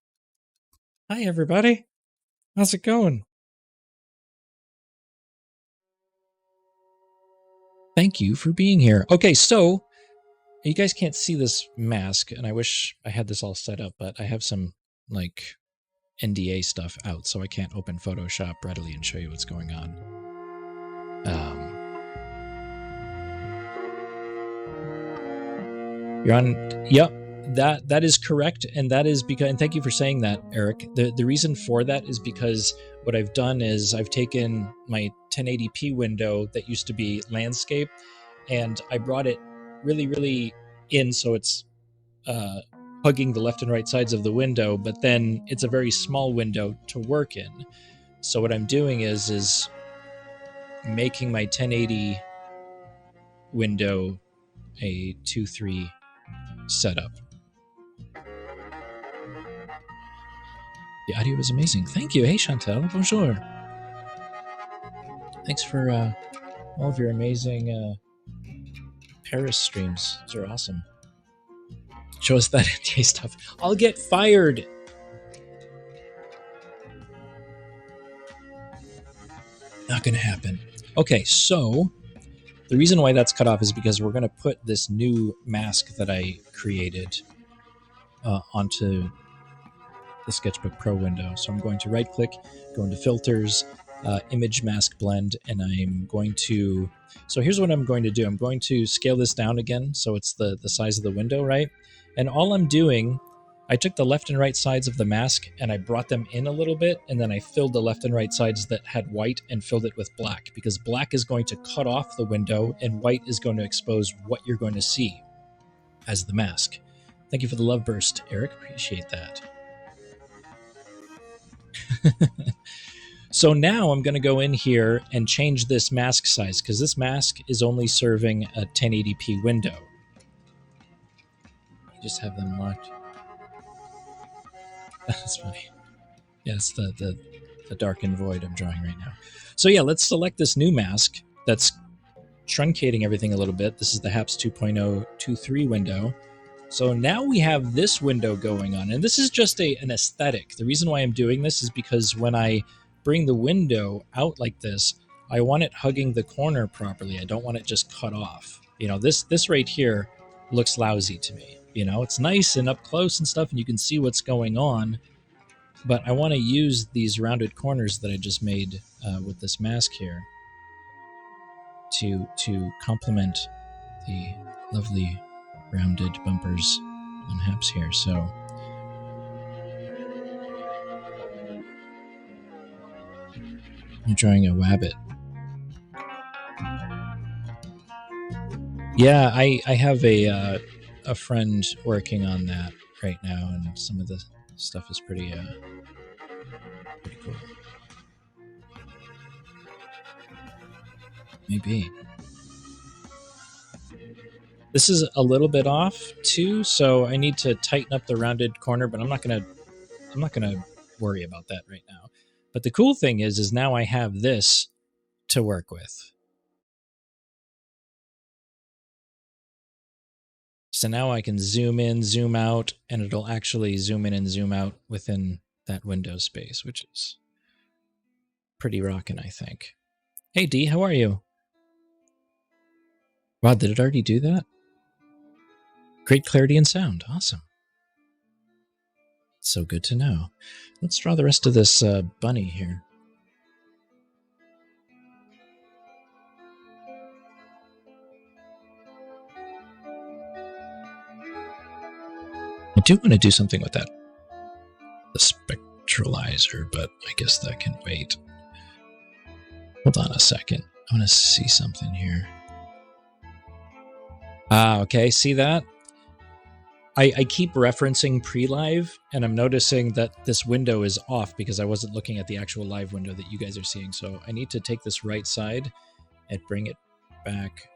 Hi, everybody. How's it going? Thank you for being here. Okay, so you guys can't see this mask, and I wish I had this all set up, but I have some, like, NDA stuff out, so I can't open Photoshop readily and show you what's going on. You're on. Yep, that is correct, and that is because. And thank you for saying that, Eric. The reason for that is because what I've done is I've taken my 1080p window that used to be landscape, and I brought it really, really in, so it's hugging the left and right sides of the window, but then it's a very small window to work in. So what I'm doing is making my 1080 window a 2.3 setup. The audio was amazing. Thank you. Hey, Chantal. Bonjour. Thanks for all of your amazing Paris streams. Those are awesome. Show us that NDA stuff. I'll get fired. Not going to happen. Okay, so the reason why that's cut off is because we're going to put this new mask that I created onto the Sketchbook Pro window. So I'm going to right click, go into filters, image mask blend, and I'm going to, so here's what I'm going to do. I'm going to scale this down again so it's the size of the window, right? And all I'm doing, I took the left and right sides of the mask and I brought them in a little bit, and then I filled the left and right sides that had white and filled it with black, because black is going to cut off the window and white is going to expose what you're going to see as the mask. Thank you for the love burst, Eric. Appreciate that. So now I'm going to go in here and change this mask size, because this mask is only serving a 1080p window. You just have them locked. That's funny. Yeah, it's the darkened void I'm drawing right now. So yeah, let's select this new mask that's truncating everything a little bit. This is the HAPS 2.0 2.3 window. So now we have this window going on, and this is just an aesthetic. The reason why I'm doing this is because when I bring the window out like this, I want it hugging the corner properly. I don't want it just cut off. You know, this right here looks lousy to me. You know, it's nice and up close and stuff, and you can see what's going on, but I want to use these rounded corners that I just made with this mask here to complement the lovely rounded bumpers on HAPS here. So I'm drawing a wabbit. Yeah, I have a friend working on that right now, and some of the stuff is pretty cool. Maybe this is a little bit off too, so I need to tighten up the rounded corner, but I'm not gonna worry about that right now. But the cool thing is now I have this to work with. So now I can zoom in, zoom out, and it'll actually zoom in and zoom out within that window space, which is pretty rockin', I think. Hey, D, how are you? Wow, did it already do that? Great clarity and sound. Awesome. So good to know. Let's draw the rest of this bunny here. I do want to do something with that. The spectralizer, but I guess that can wait. Hold on a second. I want to see something here. Okay. See that? I keep referencing pre-live, and I'm noticing that this window is off because I wasn't looking at the actual live window that you guys are seeing. So I need to take this right side and bring it back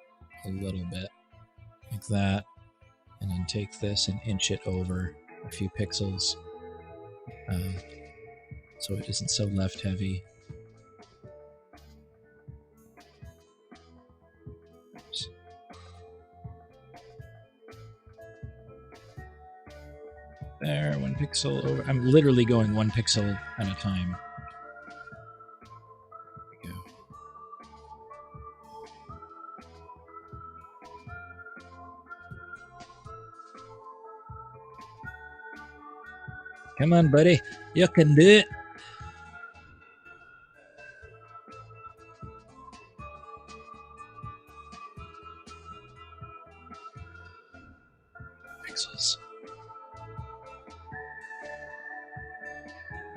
a little bit, like that, and then take this and inch it over a few pixels so it isn't so left heavy. Oops. There, 1 pixel over. I'm literally going 1 pixel at a time. There we go. Come on, buddy. You can do it. Pixels.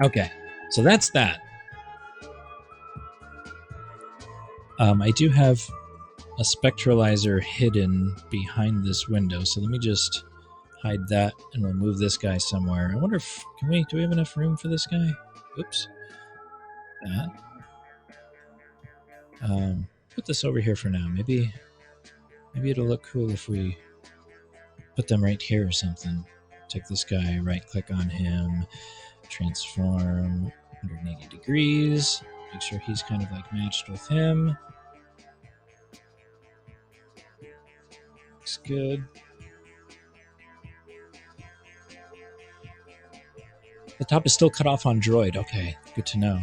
Okay, so that's that. I do have a spectralizer hidden behind this window, so let me just hide that, and we'll move this guy somewhere. I wonder if do we have enough room for this guy? Oops. That. Put this over here for now. Maybe it'll look cool if we put them right here or something. Take this guy, right click on him, transform 180 degrees, make sure he's kind of like matched with him. Looks good. The top is still cut off on Droid. Okay, good to know.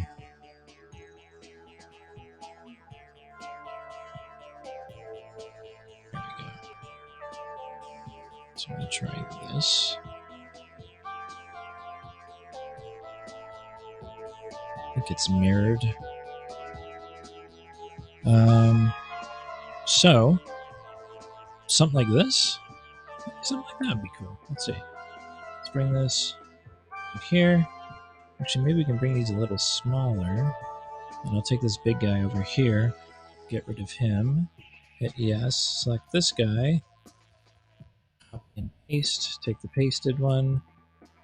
There we go. So I'm going to try this. I think it's mirrored. So, something like this? Something like that would be cool. Let's see. Let's bring this up here. Actually, maybe we can bring these a little smaller. And I'll take this big guy over here, get rid of him, hit yes, select this guy, copy and paste, take the pasted one,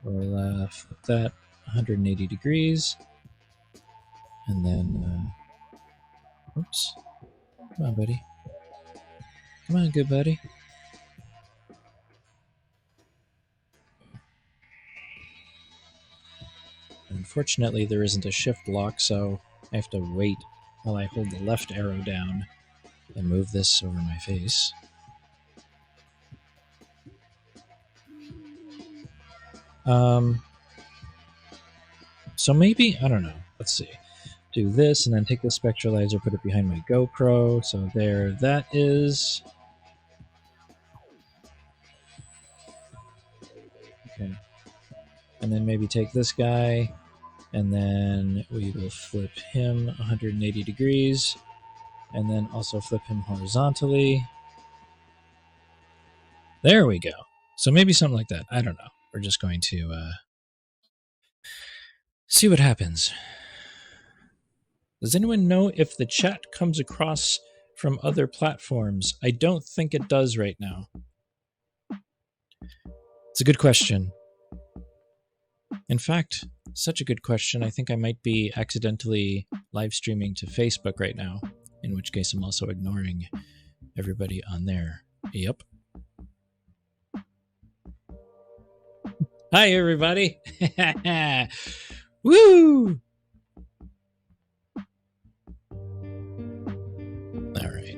we'll flip that 180 degrees, and then, oops, come on, buddy. Come on, good buddy. Unfortunately, there isn't a shift lock, so I have to wait while I hold the left arrow down and move this over my face. So maybe, I don't know, let's see. Do this and then take the spectralizer, put it behind my GoPro. So there that is. Okay. And then maybe take this guy, and then we will flip him 180 degrees, and then also flip him horizontally. There we go. So maybe something like that. I don't know. We're just going to see what happens. Does anyone know if the chat comes across from other platforms? I don't think it does right now. It's a good question. In fact, such a good question, I think I might be accidentally live streaming to Facebook right now, in which case I'm also ignoring everybody on there. Yep. Hi, everybody. Woo! All right.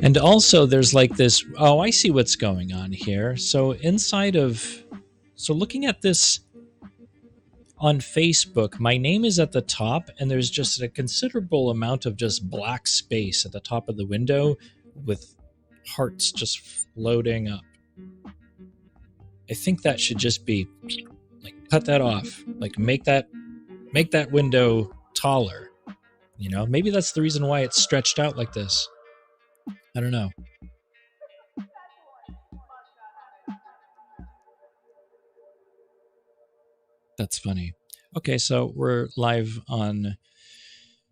And also there's like this, oh, I see what's going on here. So inside of, so looking at this on Facebook, my name is at the top and there's just a considerable amount of just black space at the top of the window with hearts just floating up. I think that should just be like, cut that off, like make that window taller. You know, maybe that's the reason why it's stretched out like this. I don't know. That's funny. Okay, so we're live on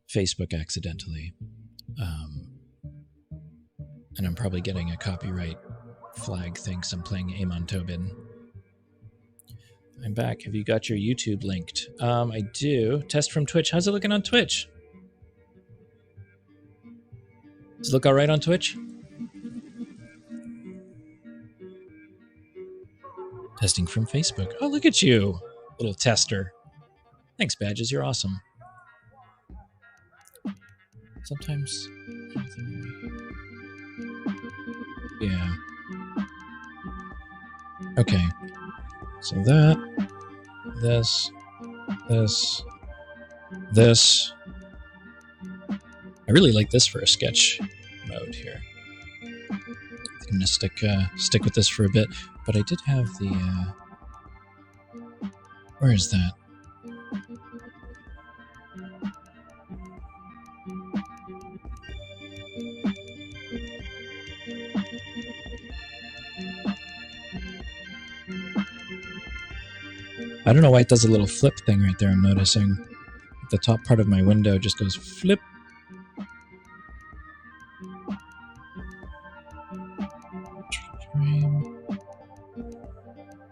Facebook accidentally. And I'm probably getting a copyright flag thinks I'm playing Amon Tobin. I'm back. Have you got your YouTube linked? I do. Test from Twitch. How's it looking on Twitch? Does it look all right on Twitch? Testing from Facebook. Oh, look at you, little tester. Thanks, Badges. You're awesome. Sometimes. Yeah. Okay. So that, this. I really like this for a sketch mode here. I'm gonna stick with this for a bit. But I did have the. Where is that? I don't know why it does a little flip thing right there. I'm noticing the top part of my window just goes flip.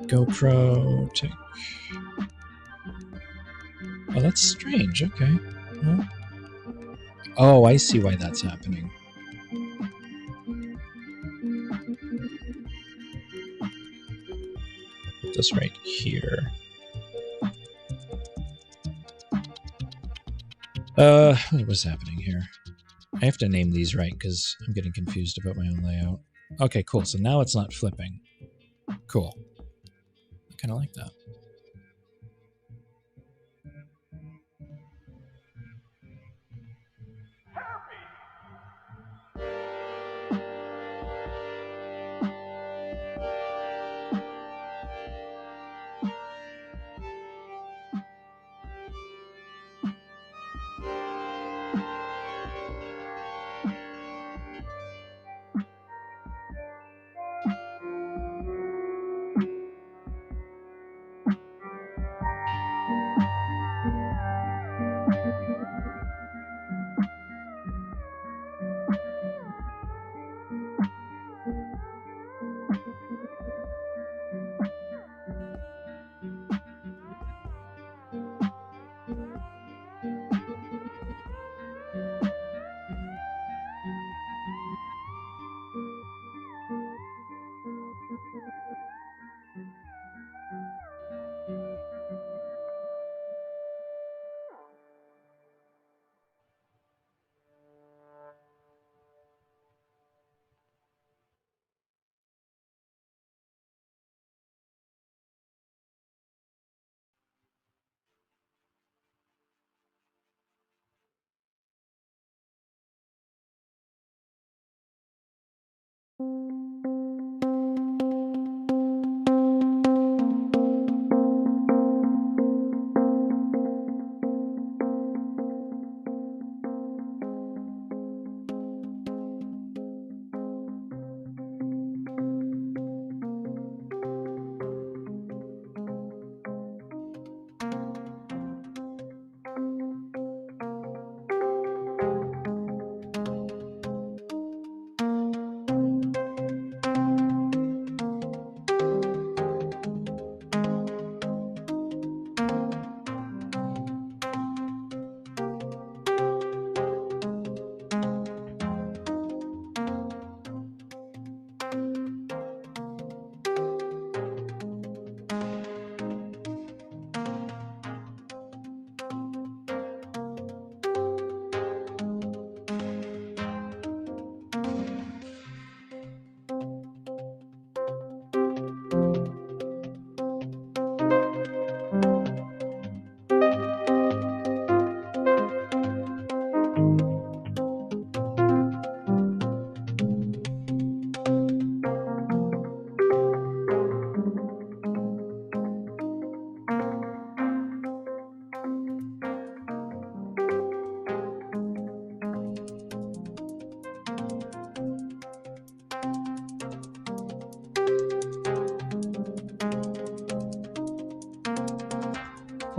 GoPro take. Oh, that's strange. Okay. Well, oh, I see why that's happening. Put this right here. What was happening here? I have to name these right because I'm getting confused about my own layout. Okay, cool. So now it's not flipping. Cool. I kind of like that.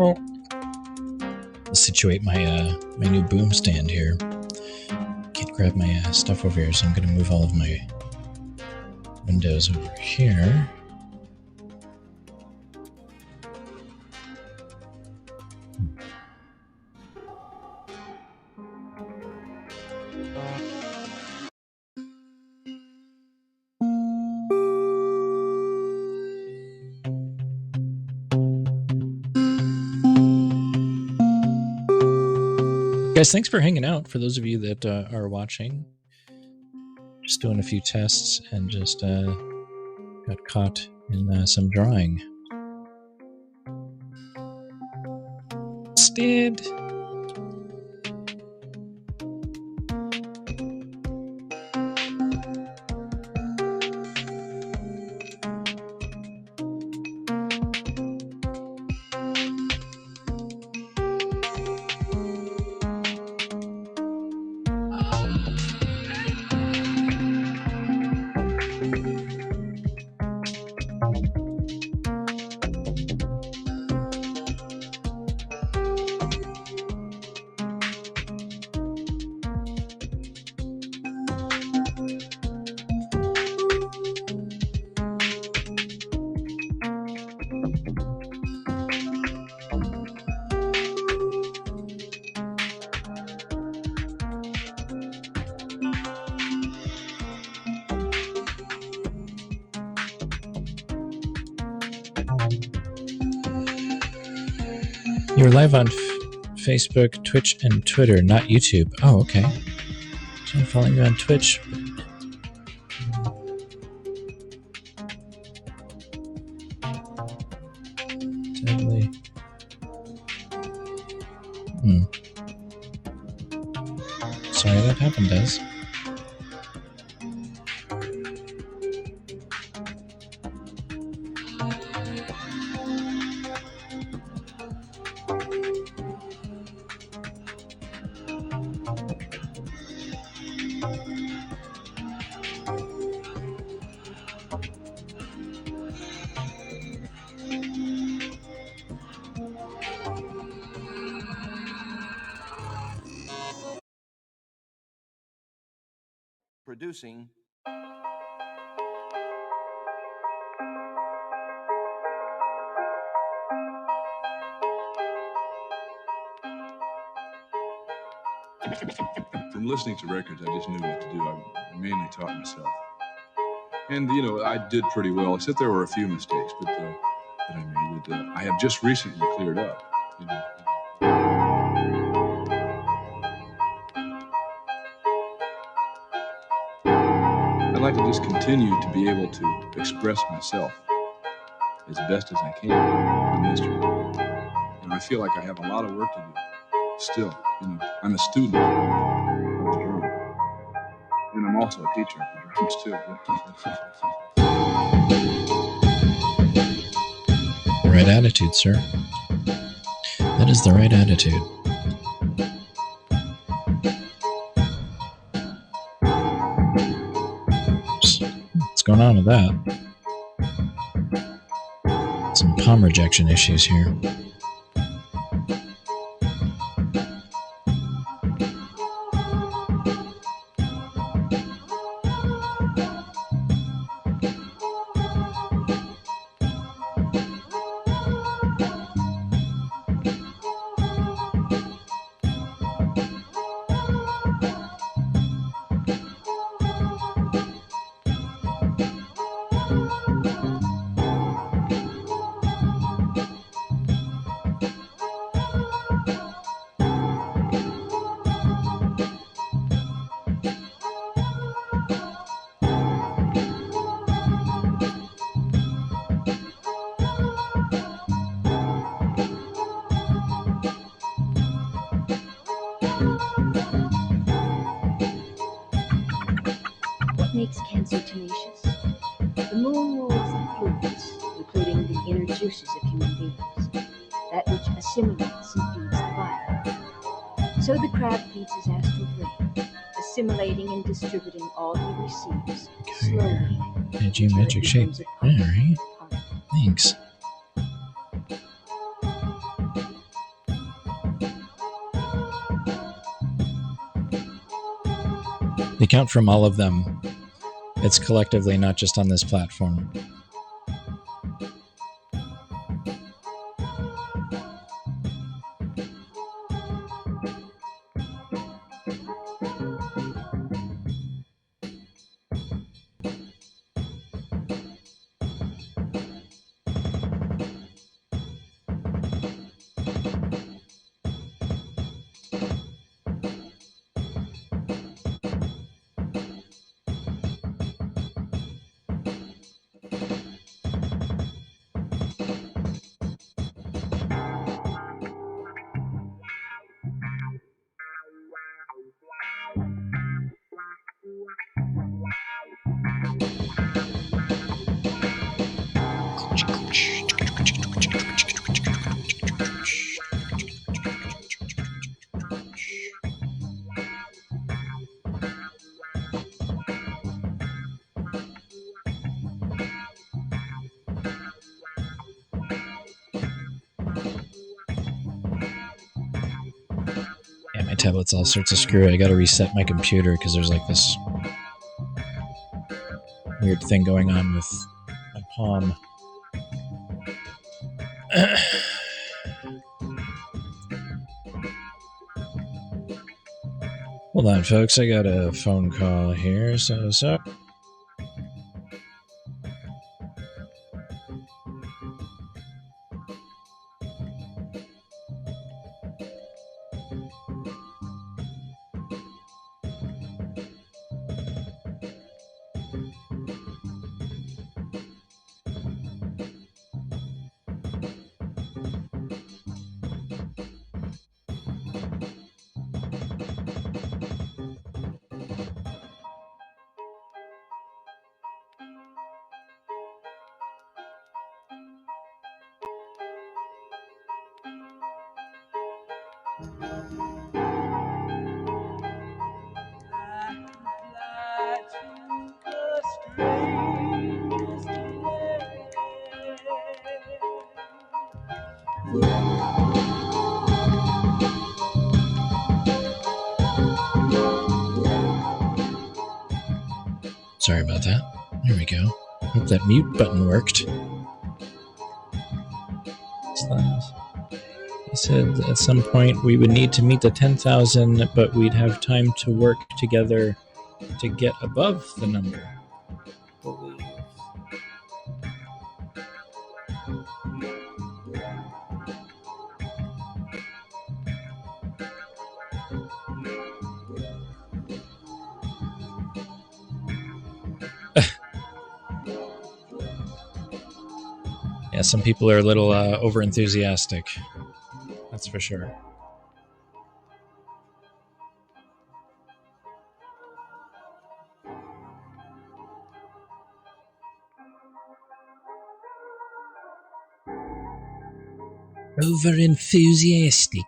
Well, I'll situate my my new boom stand here. Can't grab my stuff over here, so I'm going to move all of my windows over here. Guys, thanks for hanging out. For those of you that are watching, just doing a few tests and just got caught in some drawing. Stand. You're live on Facebook, Twitch, and Twitter, not YouTube. Oh, okay. So I'm following you on Twitch. Sadly. Sorry that happened, Des.
Producing.
From listening to records, I just knew what to do. I mainly taught myself. And, you know, I did pretty well, except there were a few mistakes that I made that I have just recently cleared up. You know. I'd like to just continue to be able to express myself as best as I can on the instrument. And I feel like I have a lot of work to do still. You know, I'm a student of the drum. And I'm also a teacher of the drums, too.
Right attitude, sir. That is the right attitude. What's going on with that? Some palm rejection issues here.
Makes cancer tenacious? The moon rules the fluids, including the inner juices of human beings, that which assimilates and feeds the body. So the crab feeds his astral brain, assimilating and distributing all he receives slowly.
Geometric shape. Alright. Thanks. They count from all of them. It's collectively, not just on this platform. Yeah, my tablet's all sorts of screwy. I gotta reset my computer because there's like this weird thing going on with my Palm. Hold on, folks. I got a phone call here. So. Sorry about that. There we go. Hope that mute button worked. He said at some point we would need to meet the 10,000, but we'd have time to work together to get above the number. Yeah, some people are a little over-enthusiastic. That's for sure. Over-enthusiastic.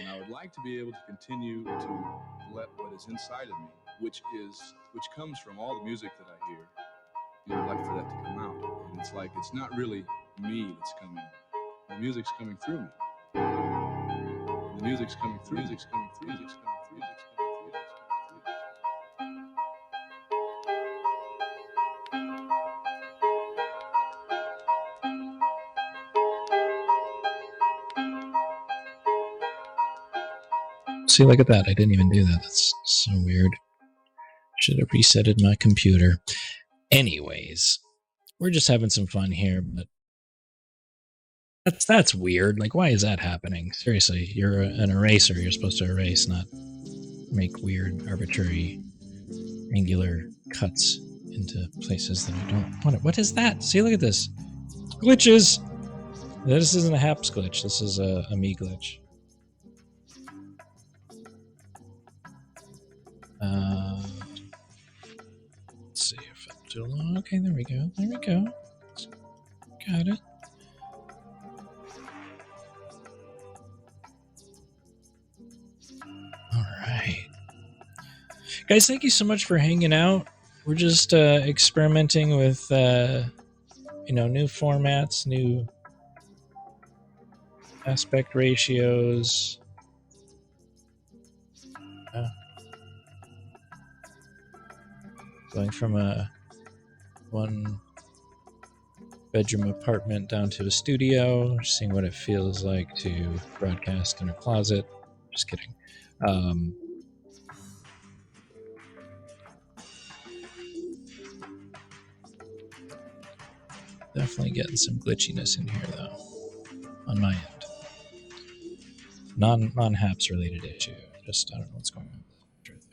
And I would like to be able to continue to let what is inside of me, which comes from all the music that I hear, I'd like for that to come out. And it's like, it's not really me that's coming. The music's coming through me. The music's coming through. Music's coming through. Music's coming through. Music's coming through.
See, look at that. I didn't even do that. That's so weird. Should have resetted my computer. Anyways, we're just having some fun here, but that's weird. Like, why is that happening? Seriously, you're an eraser. You're supposed to erase, not make weird, arbitrary, angular cuts into places that I don't want it. What is that? See, look at this. Glitches! This isn't a Haps glitch. This is a me glitch. Let's see if it'll do long. Okay, there we go. There we go. Got it. All right. Guys, thank you so much for hanging out. We're just experimenting with, new formats, new aspect ratios. Going from a 1-bedroom apartment down to a studio, seeing what it feels like to broadcast in a closet. Just kidding. Definitely getting some glitchiness in here, though, on my end. Non-HAPS related issue. Just, I don't know what's going on with that thing.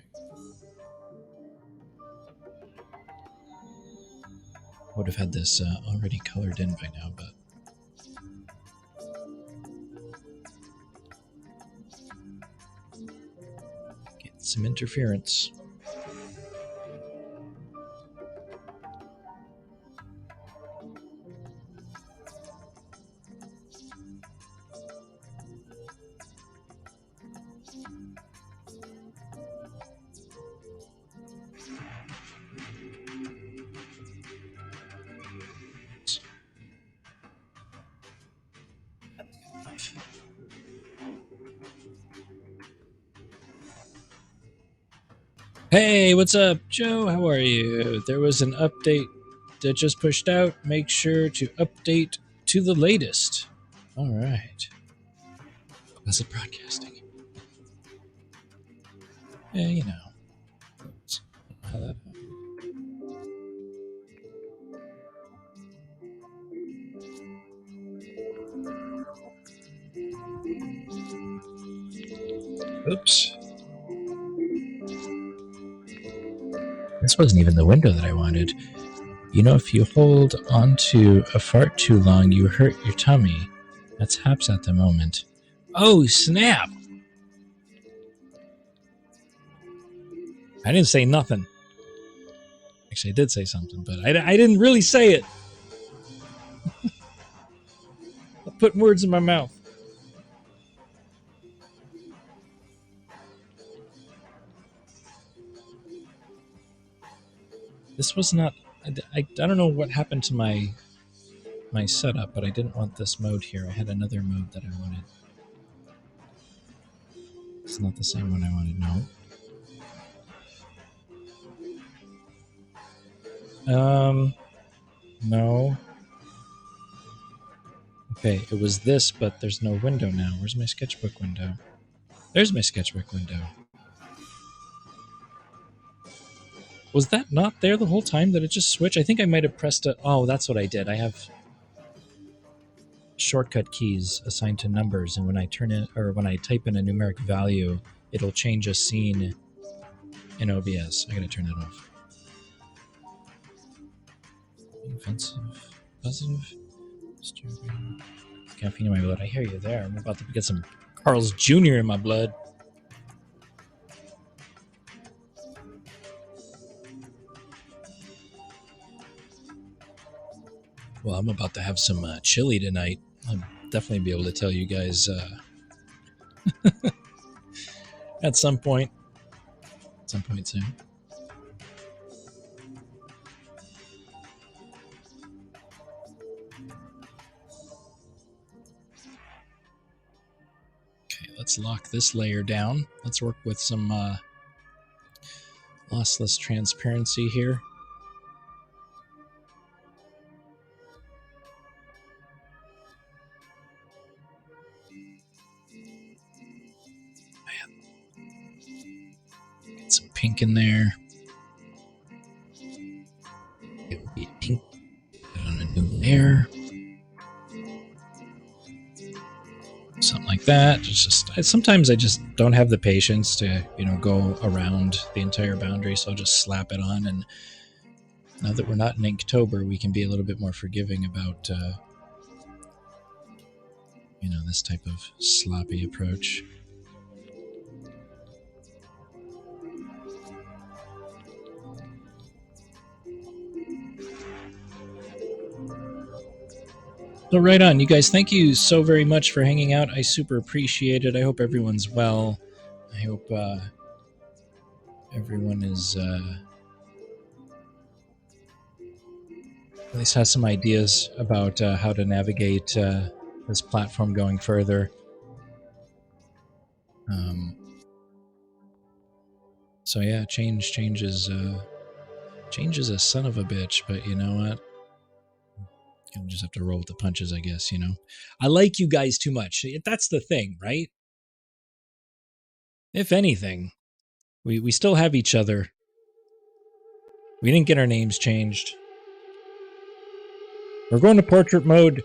Would have had this already colored in by now, but get some interference. Hey, what's up, Joe? How are you? There was an update that just pushed out. Make sure to update to the latest. All right. How's it broadcasting? Yeah, you know. How that happened. Oops. This wasn't even the window that I wanted. You know, if you hold onto a fart too long, you hurt your tummy. That's HAPS at the moment. Oh, snap! I didn't say nothing. Actually, I did say something, but I didn't really say it. I put words in my mouth. This was not... I don't know what happened to my setup, but I didn't want this mode here. I had another mode that I wanted. It's not the same one I wanted, no. No. Okay, it was this, but there's no window now. Where's my sketchbook window? There's my sketchbook window. Was that not there the whole time? Did it just switch? I think I might have pressed it. Oh, that's what I did. I have shortcut keys assigned to numbers, and when I type in a numeric value, it'll change a scene in OBS. I gotta turn that off. Offensive, positive, disturbing. Caffeine in my blood. I hear you there. I'm about to get some Carl's Jr. in my blood. Well, I'm about to have some chili tonight. I'll definitely be able to tell you guys at some point. At some point soon. Okay, let's lock this layer down. Let's work with some lossless transparency here. Get some pink in there. It will be pink on a new layer. Something like that. It's just sometimes I just don't have the patience to, go around the entire boundary, so I'll just slap it on. And now that we're not in Inktober, we can be a little bit more forgiving about, this type of sloppy approach. So right on, you guys. Thank you so very much for hanging out. I super appreciate it. I hope everyone's well. I hope everyone is at least has some ideas about how to navigate this platform going further. So yeah, change is Change is a son of a bitch, but you know what? I'll just have to roll with the punches, I guess, you know? I like you guys too much. That's the thing, right? If anything, we still have each other. We didn't get our names changed. We're going to portrait mode.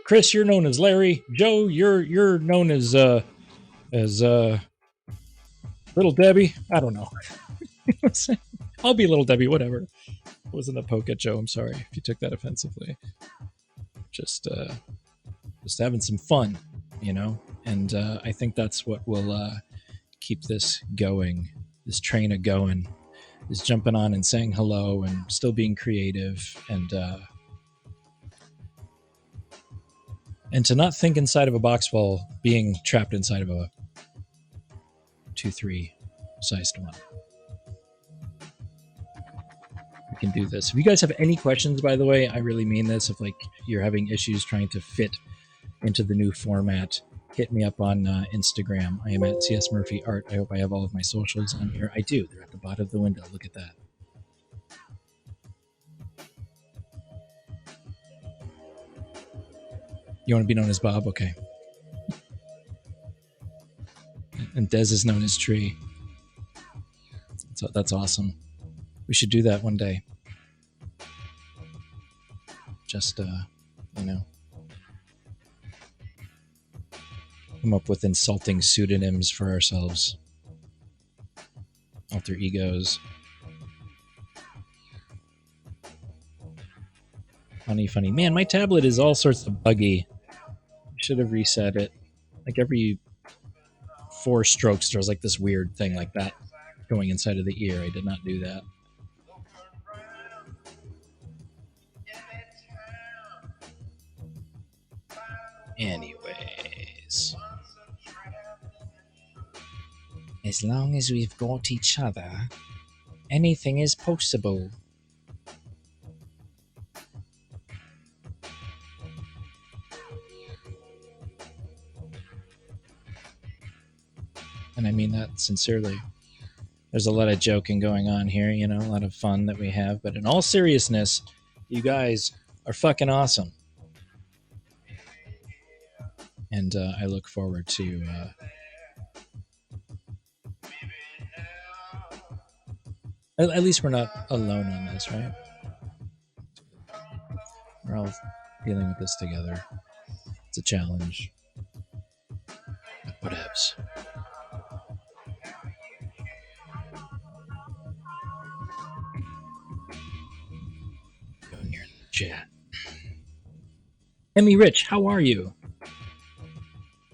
Chris, you're known as Larry. Joe, you're known as Little Debbie. I don't know. I'll be Little Debbie, whatever. It wasn't a poke at Joe. I'm sorry if you took that offensively. Just having some fun, you know? And I think that's what will keep this going, this train of going, is jumping on and saying hello and still being creative and to not think inside of a box while being trapped inside of a 2-3 sized one. We can do this. If you guys have any questions, by the way, I really mean this. If like you're having issues trying to fit into the new format, hit me up on Instagram. I am at CS Murphy Art. I hope I have all of my socials on here. I do. They're at the bottom of the window. Look at that. You want to be known as Bob? Okay. And Dez is known as Tree. So that's awesome. We should do that one day. Just, you know, come up with insulting pseudonyms for ourselves. Alter egos. Funny. Man, my tablet is all sorts of buggy. I should have reset it. Like every 4 strokes, there's like this weird thing like that going inside of the ear. I did not do that. Anyways. As long as we've got each other, anything is possible. And I mean that sincerely. There's a lot of joking going on here, you know, a lot of fun that we have. But in all seriousness, you guys are fucking awesome. And I look forward to at least we're not alone on this, right? We're all dealing with this together. It's a challenge. Whatevs. Going here in the chat. Emmy Rich, how are you?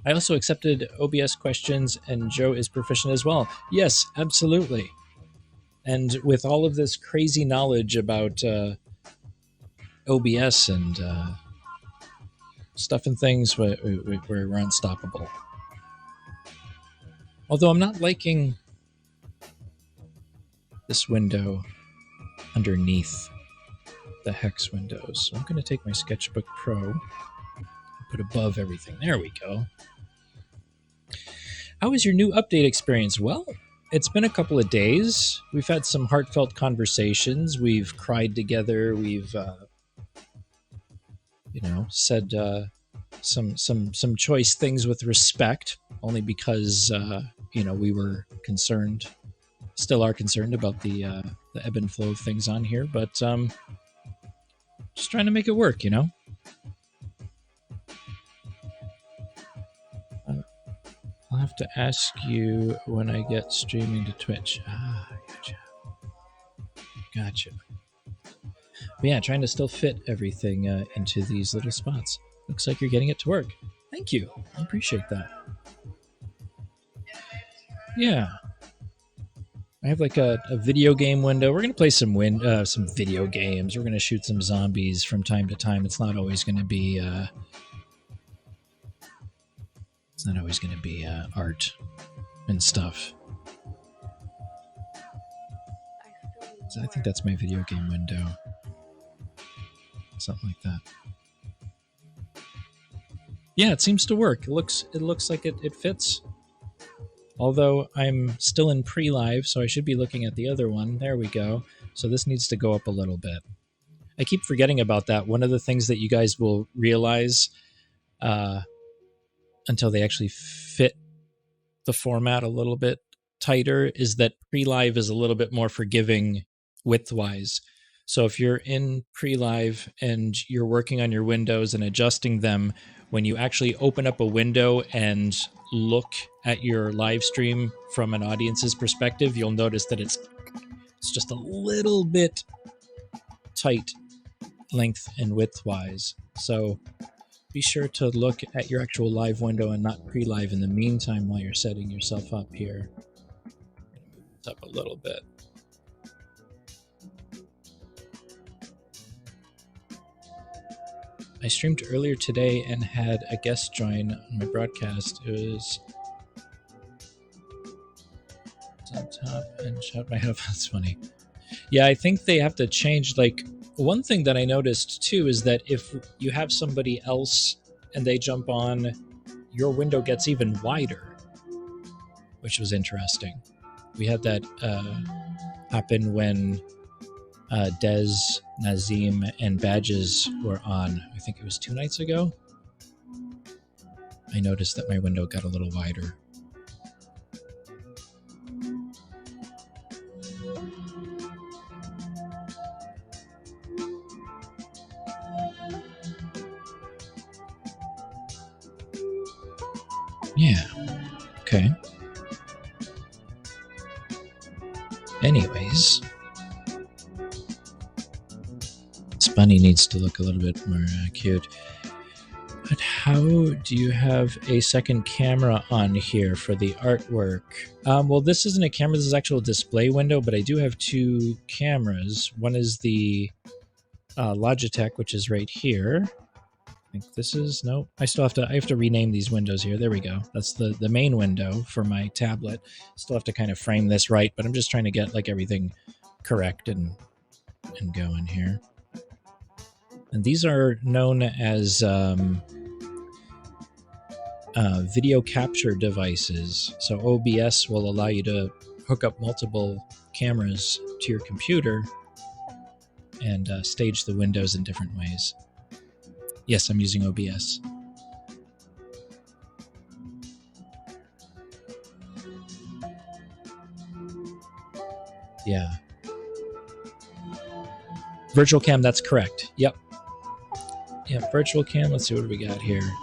I also accepted OBS questions, and Joe is proficient as well. Yes, absolutely. And with all of this crazy knowledge about OBS and stuff and things, we're unstoppable. Although I'm not liking this window underneath the hex windows. So I'm going to take my Sketchbook Pro and put above everything. There we go. How was your new update experience? Well, it's been a couple of days. We've had some heartfelt conversations. We've cried together. We've, said some choice things with respect, only because we were concerned, still are concerned about the ebb and flow of things on here. But just trying to make it work, you know. I'll have to ask you when I get streaming to Twitch. Gotcha. But yeah, trying to still fit everything into these little spots. Looks like you're getting it to work. Thank you. I appreciate that. Yeah. I have like a video game window. We're going to play some video games. We're going to shoot some zombies from time to time. It's not always going to be... art and stuff. So I think that's my video game window. Something like that. Yeah, it seems to work. It looks like it fits. Although I'm still in pre-live, so I should be looking at the other one. There we go. So this needs to go up a little bit. I keep forgetting about that. One of the things that you guys will realize until they actually fit the format a little bit tighter is that pre-live is a little bit more forgiving width-wise. So if you're in pre-live and you're working on your windows and adjusting them, when you actually open up a window and look at your live stream from an audience's perspective, you'll notice that it's just a little bit tight length and width-wise. So be sure to look at your actual live window and not pre-live in the meantime while you're setting yourself up here. Move this up a little bit. I streamed earlier today and had a guest join on my broadcast. It was on top and shut my head off. That's funny. Yeah, I think they have to change. Like, one thing that I noticed too is that if you have somebody else and they jump on, your window gets even wider, which was interesting. We had that happen when Dez, Nazim, and Badges were on. I think it was 2 nights ago. I noticed that my window got a little wider. Yeah. Okay. Anyways, this bunny needs to look a little bit more cute. But how do you have a second camera on here for the artwork? Well, this isn't a camera. This is actual display window, but I do have 2 cameras. One is the Logitech, which is right here. I think this is, no, I have to rename these windows here. There we go. That's the main window for my tablet. Still have to kind of frame this right, but I'm just trying to get like everything correct and going here. And these are known as video capture devices. So OBS will allow you to hook up multiple cameras to your computer and stage the windows in different ways. Yes, I'm using OBS. Yeah. Virtual cam, that's correct. Yep. Yeah, virtual cam. Let's see what we got here.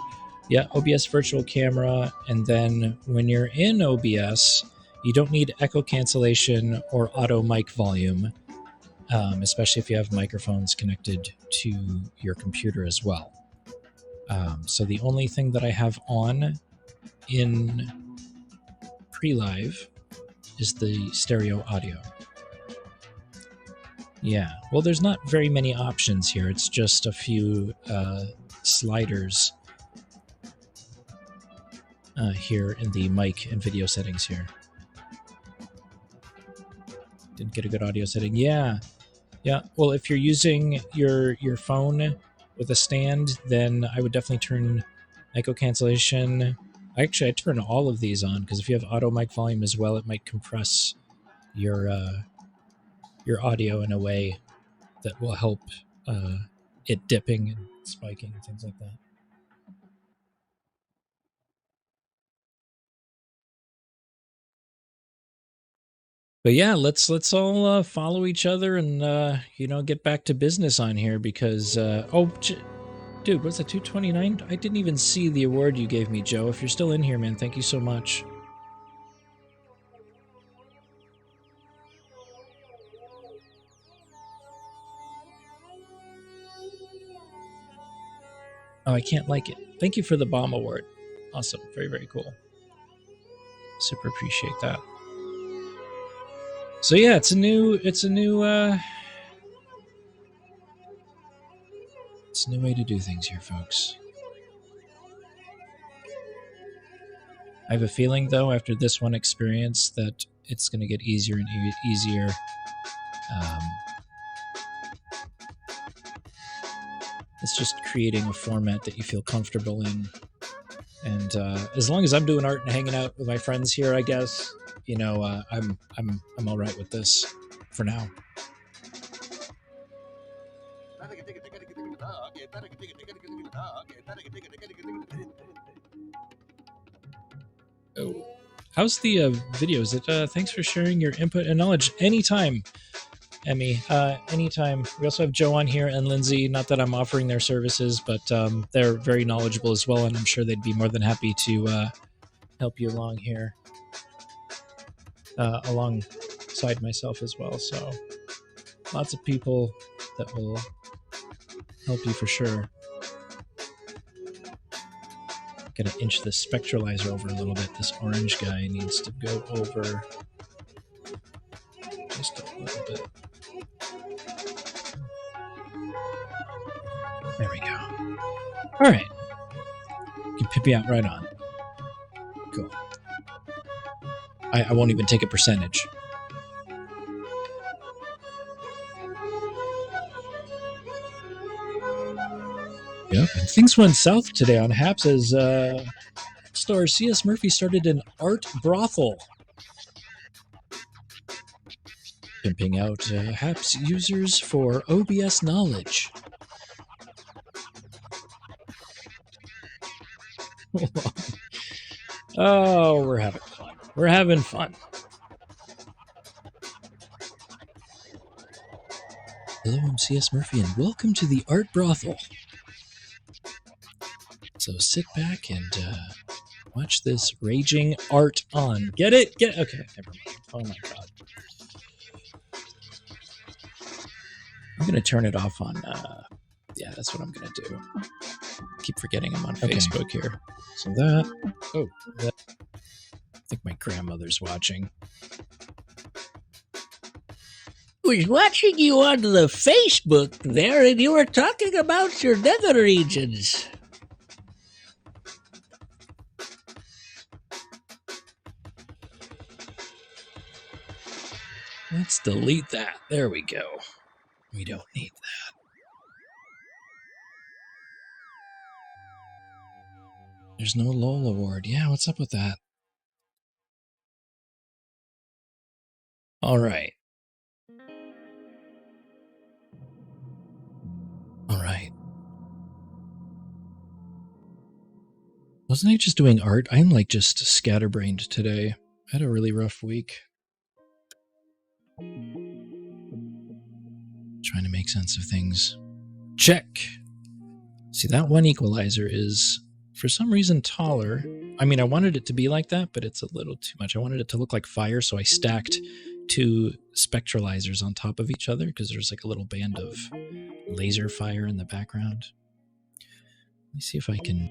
Yeah, OBS virtual camera. And then when you're in OBS, you don't need echo cancellation or auto mic volume, especially if you have microphones connected to your computer as well. So the only thing that I have on in pre-live is the stereo audio. Yeah, well, there's not very many options here. It's just a few sliders here in the mic and video settings here. Didn't get a good audio setting. Yeah. Well, if you're using your phone with a stand, then I would definitely turn echo cancellation. Actually, I turn all of these on because if you have auto mic volume as well, it might compress your audio in a way that will help it dipping and spiking and things like that. But yeah, let's all follow each other and get back to business on here because dude, what's that, 229? I didn't even see the award you gave me, Joe. If you're still in here, man, thank you so much. Oh, I can't like it. Thank you for the bomb award. Awesome. Very, very cool. Super appreciate that. So yeah, it's a new way to do things here, folks. I have a feeling, though, after this one experience, that it's going to get easier and easier. It's just creating a format that you feel comfortable in. And as long as I'm doing art and hanging out with my friends here, I guess, I'm all right with this for now. Oh. How's the video? Is it thanks for sharing your input and knowledge anytime, Emmy. Anytime. We also have Joe on here and Lindsay. Not that I'm offering their services, but they're very knowledgeable as well, and I'm sure they'd be more than happy to help you along here, alongside myself as well. So lots of people that will help you for sure. Gotta inch the spectralizer over a little bit. This orange guy needs to go over just a little bit. There we go. All right. You can pip you out right on. Cool. I won't even take a percentage. Yep. And things went south today on Haps as star C.S. Murphy started an art brothel. Pimping out Haps users for OBS knowledge. Oh, we're having fun. We're having fun. Hello, I'm C.S. Murphy, and welcome to the Art Brothel. So sit back and watch this raging art on. Get it? Get it? Okay, never mind. Oh my god. I'm going to turn it off on... yeah, that's what I'm going to do. Keep forgetting I'm on Facebook here. So that... Oh, that... I think my grandmother's watching.
Was watching you on the Facebook there, and you were talking about your nether regions.
Let's delete that. There we go. We don't need that. There's no LOL award. Yeah, what's up with that? All right. All right. Wasn't I just doing art? I'm like just scatterbrained today. I had a really rough week. Trying to make sense of things. Check. See, that one equalizer is, for some reason, taller. I mean, I wanted it to be like that, but it's a little too much. I wanted it to look like fire, so I stacked two spectralizers on top of each other because there's like a little band of laser fire in the background. Let me see if I can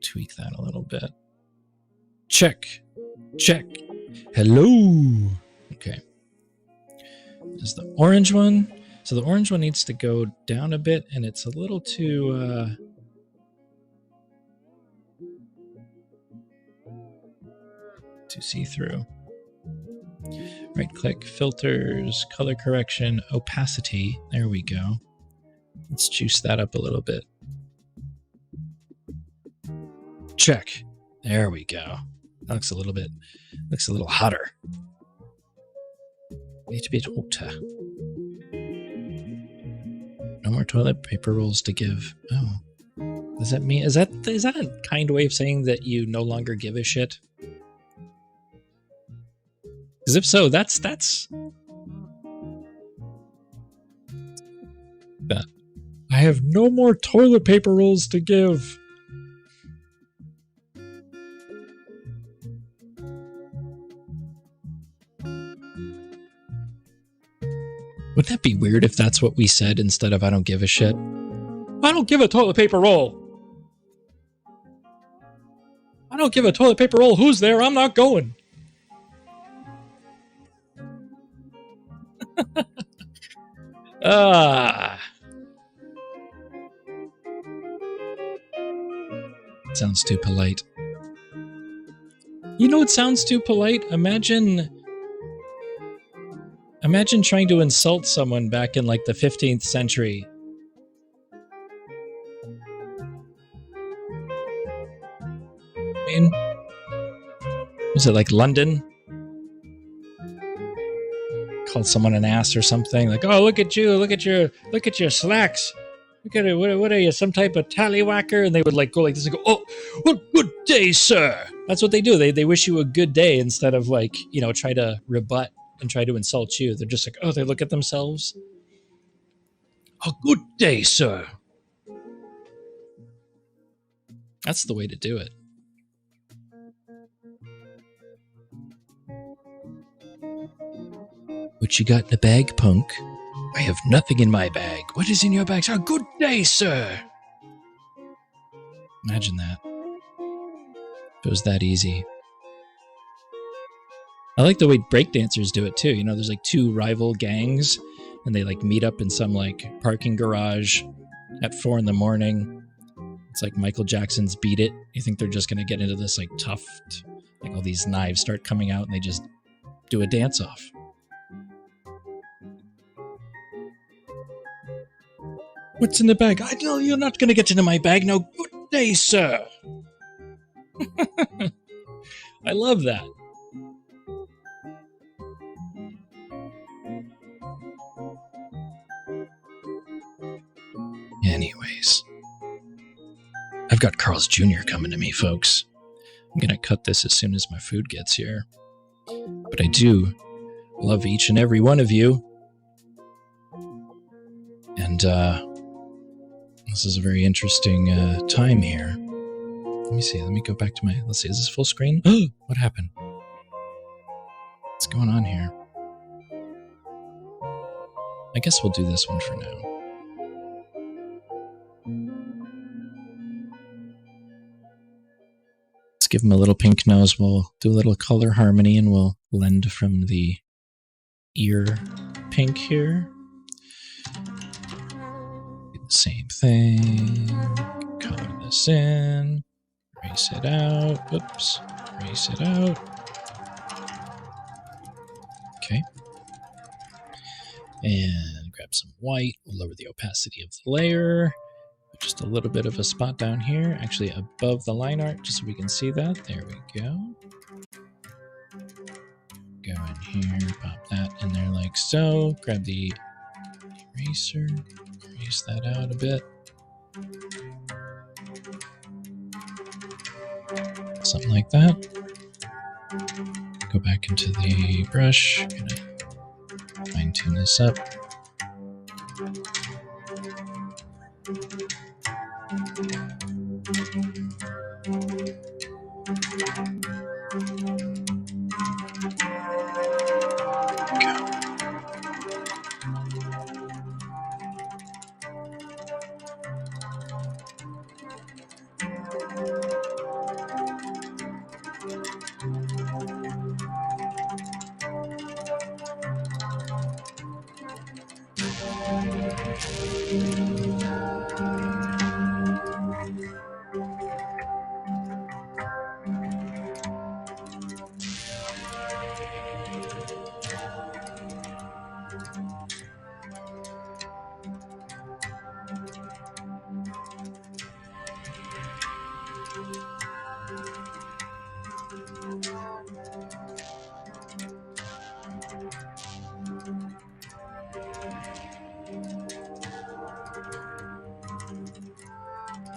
tweak that a little bit. Check. Check. Hello. Okay. This is the orange one. So the orange one needs to go down a bit, and it's a little too see-through. Right click, filters, color correction, opacity. There we go. Let's juice that up a little bit. Check. There we go. That looks a little hotter. Need to be hotter. No more toilet paper rolls to give. Oh. Does that mean, is that a kind way of saying that you no longer give a shit? Because if so, that's that. I have no more toilet paper rolls to give. Wouldn't that be weird if that's what we said instead of I don't give a shit? I don't give a toilet paper roll. I don't give a toilet paper roll. Who's there? I'm not going. Sounds too polite. You know what sounds too polite? Imagine trying to insult someone back in like the 15th century. I mean, was it like London? called someone an ass or something. Like, oh, look at you, look at your slacks. Look at it. What are you, some type of tallywhacker? And they would like go like this and go, oh, well, good day, sir. That's what they do. They wish you a good day instead of like, try to rebut and try to insult you. They're just like, oh, they look at themselves. A good day, sir. That's the way to do it. What you got in the bag, punk? I have nothing in my bag. What is in your bag? A good day, sir. Imagine that. If it was that easy. I like the way breakdancers do it too. There's like two rival gangs and they like meet up in some like parking garage at 4 a.m. It's like Michael Jackson's Beat It. You think they're just going to get into this like tough, like all these knives start coming out and they just do a dance off. What's in the bag? I know you're not going to get into my bag. No, good day, sir. I love that. Anyways, I've got Carl's Jr. coming to me, folks. I'm going to cut this as soon as my food gets here. But I do love each and every one of you. And this is a very interesting time here. Let me see. Let me go back to my... Let's see. Is this full screen? What happened? What's going on here? I guess we'll do this one for now. Let's give him a little pink nose. We'll do a little color harmony and we'll blend from the ear pink here. Do the same thing. Color this in. Erase it out. Oops. Erase it out. Okay. And grab some white. We'll lower the opacity of the layer. Just a little bit of a spot down here, actually above the line art, just so we can see that. There we go. Go in here, pop that in there like so. Grab the eraser, erase that out a bit. Something like that. Go back into the brush, gonna fine tune this up.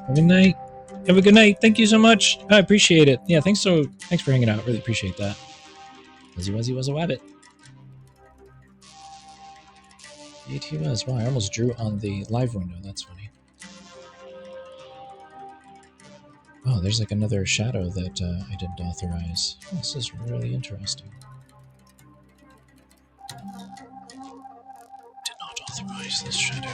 Have a good night. Have a good night. Thank you so much. I appreciate it. Yeah, thanks for hanging out. Really appreciate that. Wuzzy was a wabbit. Indeed he was. Wow, I almost drew on the live window. That's funny. Oh, there's like another shadow that I didn't authorize. Oh, this is really interesting. Did not authorize this shadow.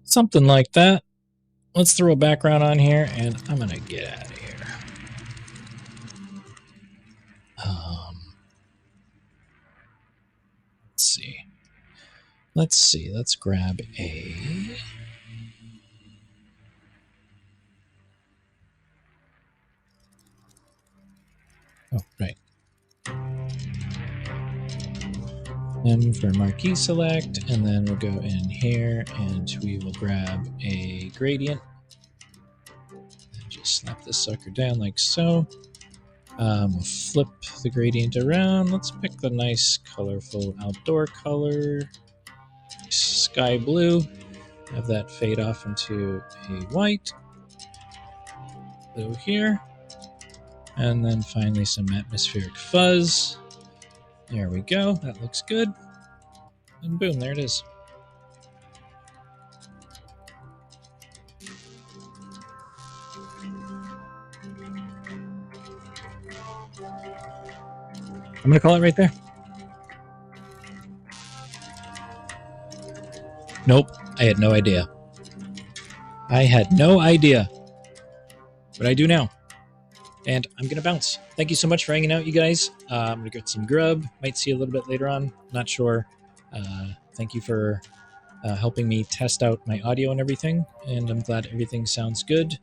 Something like that. Let's throw a background on here, and I'm gonna get out of here. Let's see. Let's grab a... Oh, right. M for marquee select, and then we'll go in here and we will grab a gradient and just snap this sucker down like so. We'll flip the gradient around. Let's pick the nice colorful outdoor color, sky blue. Have that fade off into a white. Blue here. And then finally some atmospheric fuzz. There we go. That looks good. And boom, there it is. I'm going to call it right there. Nope. I had no idea. I had no idea. But I do now. And I'm going to bounce. Thank you so much for hanging out, you guys. I'm going to get some grub. Might see you a little bit later on. Not sure. Thank you for helping me test out my audio and everything. And I'm glad everything sounds good.